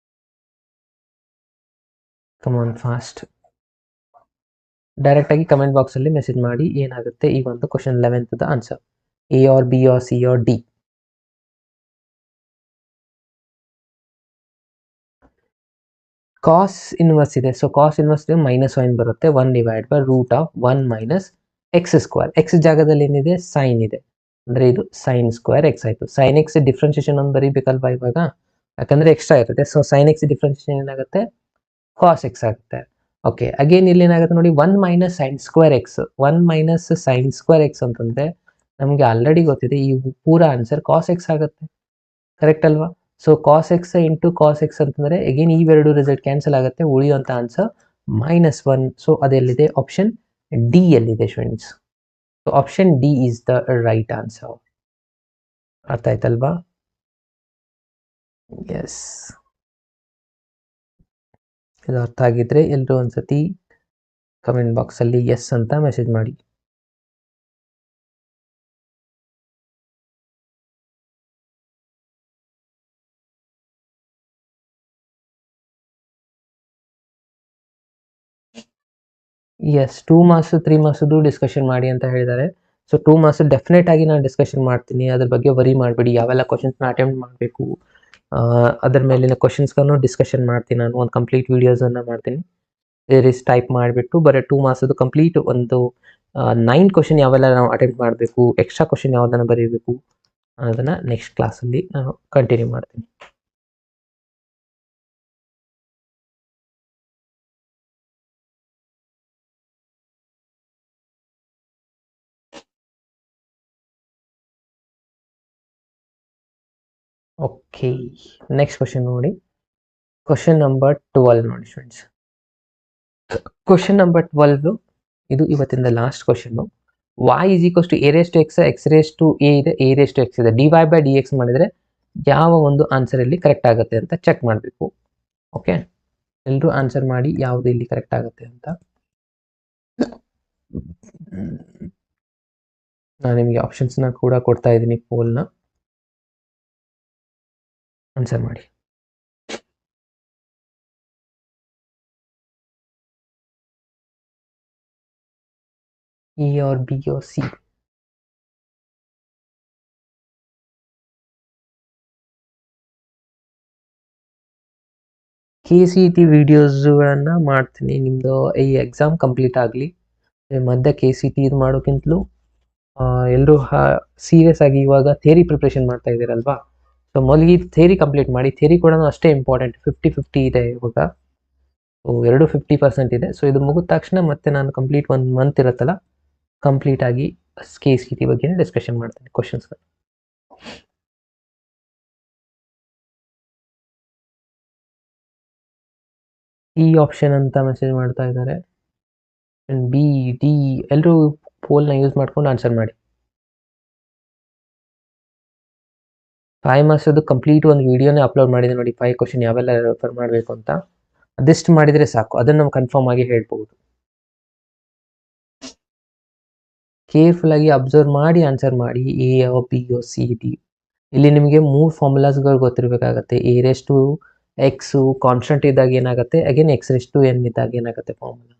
ಕಮಾನ್ ಫಾಸ್ಟ್, ಡೈರೆಕ್ಟ್ ಆಗಿ ಕಮೆಂಟ್ ಬಾಕ್ಸ್ ಅಲ್ಲಿ ಮೆಸೇಜ್ ಮಾಡಿ ಏನಾಗುತ್ತೆ ಈ ಒಂದು question 11th answer, A or B or C or D. Cos inverse ಇದೆ, so cos inverse minus sine ಬರುತ್ತೆ, 1 divide by root of 1 minus X square. X ಜಾಗದಲ್ಲಿ ಏನಿದೆ ಸೈನ್ ಇದೆ, ಅಂದ್ರೆ ಇದು ಸೈನ್ ಸ್ಕ್ವೇರ್ ಎಕ್ಸ್ ಆಯ್ತು. ಸೈನ್ ಎಕ್ಸ್ ಡಿಫ್ರೆನ್ಷಿಯೇಷನ್ ಒಂದು ಬರೀಬೇಕಲ್ವಾ ಇವಾಗ, ಯಾಕಂದ್ರೆ ಎಕ್ಸ್ಟ್ರಾ ಇರುತ್ತೆ. ಸೊ ಸೈನ್ ಎಕ್ಸ್ ಡಿಫ್ರೆನ್ಷಿಯೇಷನ್ ಏನಾಗುತ್ತೆ ಕಾಸ್ ಎಕ್ಸ್ ಆಗುತ್ತೆ. ಓಕೆ, ಅಗೇನ್ ಇಲ್ಲಿ ಏನಾಗುತ್ತೆ ನೋಡಿ, 1 minus sine square x, 1 minus sine square x ಅಂತಂದ್ರೆ ನಮಗೆ ಆಲ್ರೆಡಿ ಗೊತ್ತಿದೆ ಈ ಪೂರ ಆನ್ಸರ್ ಕಾಸ್ ಎಕ್ಸ್ ಆಗುತ್ತೆ, ಕರೆಕ್ಟ್ ಅಲ್ವಾ. So cos x into cos x ಅಂತಂದರೆ ಅಗೇನ್ ಇವೆರಡು ರಿಸಲ್ಟ್ ಕ್ಯಾನ್ಸಲ್ ಆಗುತ್ತೆ, ಉಳಿಯುವಂಥ ಆನ್ಸರ್ -1. ಸೊ ಅದೆಲ್ಲಿದೆ? ಆಪ್ಷನ್ ಡಿ ಎಲ್ಲಿದೆ friends? So option D is the right answer. ಅರ್ಥ ಆಯ್ತಲ್ವಾ? ಎಸ್, ಇದು ಅರ್ಥ ಆಗಿದ್ರೆ ಎಲ್ಲರೂ ಒಂದ್ಸತಿ ಕಮೆಂಟ್ ಬಾಕ್ಸಲ್ಲಿ ಎಸ್ ಅಂತ ಮೆಸೇಜ್ ಮಾಡಿ. ಎಸ್, 2 ಮಾರ್ಕ್ಸ್ 3 ಮಾರ್ಕ್ಸ್ದು ಡಿಸ್ಕಷನ್ ಮಾಡಿ ಅಂತ ಹೇಳಿದ್ದಾರೆ. ಸೊ 2 ಮಾರ್ಕ್ಸ್ ಡೆಫಿನೆಟ್ ಆಗಿ ನಾನು ಡಿಸ್ಕಷನ್ ಮಾಡ್ತೀನಿ, ಅದ್ರ ಬಗ್ಗೆ ವರಿ ಮಾಡಬೇಡಿ. ಯಾವೆಲ್ಲ ಕ್ವಶನ್ಸ್ನ ಅಟೆಂಪ್ಟ್ ಮಾಡಬೇಕು ಅದರ ಮೇಲಿನ ಕ್ವಶನ್ಸ್ಗಳನ್ನು ಡಿಸ್ಕಷನ್ ಮಾಡ್ತೀನಿ. ನಾನು ಒಂದು ಕಂಪ್ಲೀಟ್ ವೀಡಿಯೋಸನ್ನು ಮಾಡ್ತೀನಿ. ಸೇರೀಸ್ ಟೈಪ್ ಮಾಡಿಬಿಟ್ಟು ಬರೀ 2 ಮಾರ್ಕ್ಸದು ಕಂಪ್ಲೀಟ್ ಒಂದು 9 ಕ್ವಶನ್ ಯಾವೆಲ್ಲ ನಾವು ಅಟೆಂಪ್ಟ್ ಮಾಡಬೇಕು, ಎಕ್ಸ್ಟ್ರಾ ಕ್ವಶನ್ ಯಾವುದನ್ನು ಬರೀಬೇಕು ಅನ್ನೋದನ್ನು ನೆಕ್ಸ್ಟ್ ಕ್ಲಾಸಲ್ಲಿ ನಾನು ಕಂಟಿನ್ಯೂ ಮಾಡ್ತೀನಿ. ಓಕೆ, ನೆಕ್ಸ್ಟ್ ಕ್ವಶನ್ ನೋಡಿ. ಕ್ವಶನ್ ನಂಬರ್ 12 ನೋಡಿ ಫ್ರೆಂಡ್ಸ್. ಕ್ವಶನ್ ನಂಬರ್ 12 ಇದು ಇವತ್ತಿನ last question. y is equals to a raised to x, x raised to a ಇದೆ, a raised to x ಇದೆ. dy by dx ಮಾಡಿದರೆ ಯಾವ ಒಂದು ಆನ್ಸರ್ ಇಲ್ಲಿ ಕರೆಕ್ಟ್ ಆಗುತ್ತೆ ಅಂತ ಚೆಕ್ ಮಾಡಬೇಕು. ಓಕೆ, ಎಲ್ಲರೂ ಆನ್ಸರ್ ಮಾಡಿ ಯಾವುದು ಇಲ್ಲಿ ಕರೆಕ್ಟ್ ಆಗುತ್ತೆ ಅಂತ. ನಾನು ನಿಮಗೆ ಆಪ್ಷನ್ಸ್ನ ಕೂಡ ಕೊಡ್ತಾ ಇದ್ದೀನಿ, ಪೋಲ್ನ ಆನ್ಸರ್ ಮಾಡಿ. E or B or C? KCET ವಿಡಿಯೋಸ್ಗಳನ್ನು ಮಾಡ್ತೀನಿ, ನಿಮ್ಮದು ಈ ಎಕ್ಸಾಮ್ ಕಂಪ್ಲೀಟ್ ಆಗಲಿ. ಮಧ್ಯೆ KCET ಇದು ಮಾಡೋಕ್ಕಿಂತಲೂ ಎಲ್ಲರೂ ಸೀರಿಯಸ್ ಆಗಿ ಇವಾಗ ಥಿಯರಿ ಪ್ರಿಪ್ರೇಷನ್ ಮಾಡ್ತಾ ಇದ್ದೀರಲ್ವಾ. ಸೊ ಮೊದಲಿಗೆ ಥಿಯರಿ ಕಂಪ್ಲೀಟ್ ಮಾಡಿ. ಥಿಯರಿ ಕೂಡ ಅಷ್ಟೇ ಇಂಪಾರ್ಟೆಂಟ್, 50-50 ಇದೆ ಇವಾಗ. ಸೊ 50% ಇದೆ. ಸೊ ಇದು ಮುಗಿದ ತಕ್ಷಣ ಮತ್ತೆ ನಾನು ಕಂಪ್ಲೀಟ್ 1 ಮಂತ್ ಇರುತ್ತಲ್ಲ, ಕಂಪ್ಲೀಟ್ ಆಗಿ KCET ಬಗ್ಗೆ ಡಿಸ್ಕಷನ್ ಮಾಡ್ತೀನಿ ಕ್ವಶನ್ಸ್. ಈ ಆಪ್ಷನ್ ಅಂತ ಮೆಸೇಜ್ ಮಾಡ್ತಾ ಇದ್ದಾರೆ. ಬಿ ಡಿ ಎಲ್ಲರೂ ಪೋಲ್ನ ಯೂಸ್ ಮಾಡ್ಕೊಂಡು ಆನ್ಸರ್ ಮಾಡಿ. 5 ಮಾರ್ಕ್ಸ್ ಅದು ಕಂಪ್ಲೀಟ್ ಒಂದು ವಿಡಿಯೋನೇ ಅಪ್ಲೋಡ್ ಮಾಡಿದೆ ನೋಡಿ, 5 ಕ್ವಶನ್ ಯಾವೆಲ್ಲ ರೆಫರ್ ಮಾಡಬೇಕು ಅಂತ. ಅದೆಷ್ಟು ಮಾಡಿದರೆ ಸಾಕು, ಅದನ್ನು ನಾವು ಕನ್ಫರ್ಮ್ ಆಗಿ ಹೇಳ್ಬೋದು. ಕೇರ್ಫುಲ್ ಆಗಿ ಅಬ್ಸರ್ವ್ ಮಾಡಿ ಆನ್ಸರ್ ಮಾಡಿ. A or B or C D. ಇಲ್ಲಿ ನಿಮಗೆ 3 ಫಾರ್ಮುಲಾಸ್ಗಳು ಗೊತ್ತಿರಬೇಕಾಗತ್ತೆ. A raise to x constant ಇದ್ದಾಗ ಏನಾಗುತ್ತೆ, again x raise to n ಇದ್ದಾಗ ಏನಾಗುತ್ತೆ ಫಾರ್ಮುಲಾ.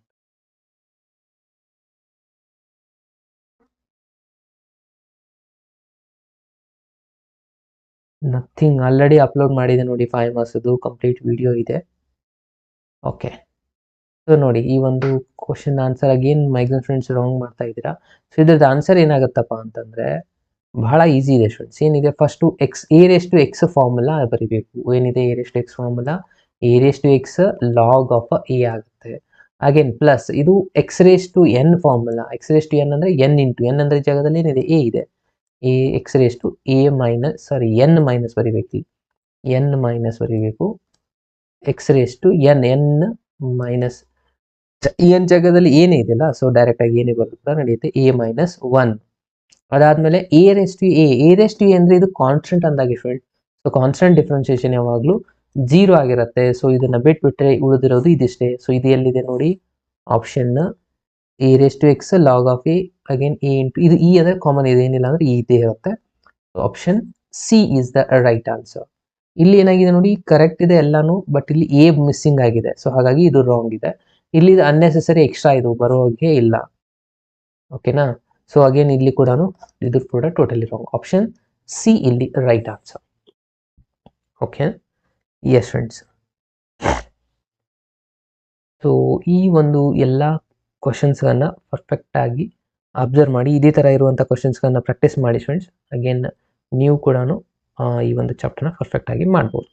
ನಥಿಂಗ್, ಆಲ್ರೆಡಿ ಅಪ್ಲೋಡ್ ಮಾಡಿದೆ ನೋಡಿ, 5 ಮಾರ್ಕ್ಸ್ದು ಕಂಪ್ಲೀಟ್ ವಿಡಿಯೋ ಇದೆ. ಓಕೆ, ಸೊ ನೋಡಿ ಈ ಒಂದು question answer again migraine friends wrong ಮಾಡ್ತಾ ಇದ್ದೀರಾ. ಸೊ ಇದ್ರದ್ದು ಆನ್ಸರ್ ಏನಾಗುತ್ತಪ್ಪ ಅಂತಂದರೆ ಬಹಳ ಈಸಿ ಇದೆ ಫ್ರೆಂಡ್ಸ್. ಏನಿದೆ, first a raise to x formula ಬರೀಬೇಕು. ಏನಿದೆ a raise to x formula? A raise to x log of a ಆಗುತ್ತೆ. ಅಗೇನ್ ಪ್ಲಸ್ ಇದು x raise to n formula. X raise to n ಅಂದರೆ n into n ಅಂದರೆ ಜಾಗದಲ್ಲಿ ಏನಿದೆ a ಇದೆ. A x raise to n minus ಬರೀಬೇಕು. N minus ಬರೀಬೇಕು. X raise to n minus n ಜಾಗದಲ್ಲಿ ಏನೇ ಇದೆಯಲ್ಲ, ಸೊ ಡೈರೆಕ್ಟಾಗಿ ಏನೇ ಬರುತ್ತೆ ನಡೆಯುತ್ತೆ, A-1. ಅದಾದಮೇಲೆ ಎ ರೇಸ್ ಟು ಎ ಅಂದರೆ ಇದು ಕಾನ್ಸ್ಟೆಂಟ್ ಅಂದಾಗೆ ಫ್ರೆಂಡ್. ಸೊ ಕಾನ್ಸ್ಟೆಂಟ್ ಡಿಫ್ರೆನ್ಸಿಯೇಷನ್ ಯಾವಾಗಲೂ 0 ಆಗಿರುತ್ತೆ. ಸೊ ಇದನ್ನು ಬಿಟ್ಬಿಟ್ರೆ ಉಳಿದಿರೋದು ಇದಿಷ್ಟೇ. ಸೊ ಇದು ಎಲ್ಲಿದೆ ನೋಡಿ option a raise to x log of a again a into ಇದು ಇ ಅಂದರೆ ಕಾಮನ್ ಇದೆ, ಏನಿಲ್ಲ ಅಂದರೆ ಇದೇ ಇರುತ್ತೆ. Option C is the right answer. ಇಲ್ಲಿ ಏನಾಗಿದೆ ನೋಡಿ, ಕರೆಕ್ಟ್ ಇದೆ ಎಲ್ಲಾನು, ಬಟ್ ಇಲ್ಲಿ ಎ ಮಿಸ್ಸಿಂಗ್ ಆಗಿದೆ. ಸೊ ಹಾಗಾಗಿ ಇದು ರಾಂಗ್ ಇದೆ. ಇಲ್ಲಿ ಅನ್ನೆಸೆಸರಿ ಎಕ್ಸ್ಟ್ರಾ ಇದು ಬರೋಗೆ ಇಲ್ಲ. ಓಕೆನಾ? ಸೊ ಅಗೇನ್ ಇಲ್ಲಿ ಕೂಡ ಇದು ಕೂಡ ಟೋಟಲಿ ರಾಂಗ್. ಆಪ್ಷನ್ ಸಿ ಇಲ್ಲಿ right answer. Okay, S friends. So ಈ ಒಂದು ಎಲ್ಲ ಕ್ವಶನ್ಸ್ಗಳನ್ನು ಪರ್ಫೆಕ್ಟಾಗಿ ಅಬ್ಸರ್ವ್ ಮಾಡಿ, ಇದೇ ಥರ ಇರುವಂಥ ಕ್ವಶನ್ಸ್ಗಳನ್ನ ಪ್ರಾಕ್ಟೀಸ್ ಮಾಡಿ ಫ್ರೆಂಡ್ಸ್. ಅಗೇನ್ ನೀವು ಕೂಡ ಈ ಒಂದು ಚಾಪ್ಟರ್ನ ಪರ್ಫೆಕ್ಟಾಗಿ ಮಾಡ್ಬೋದು.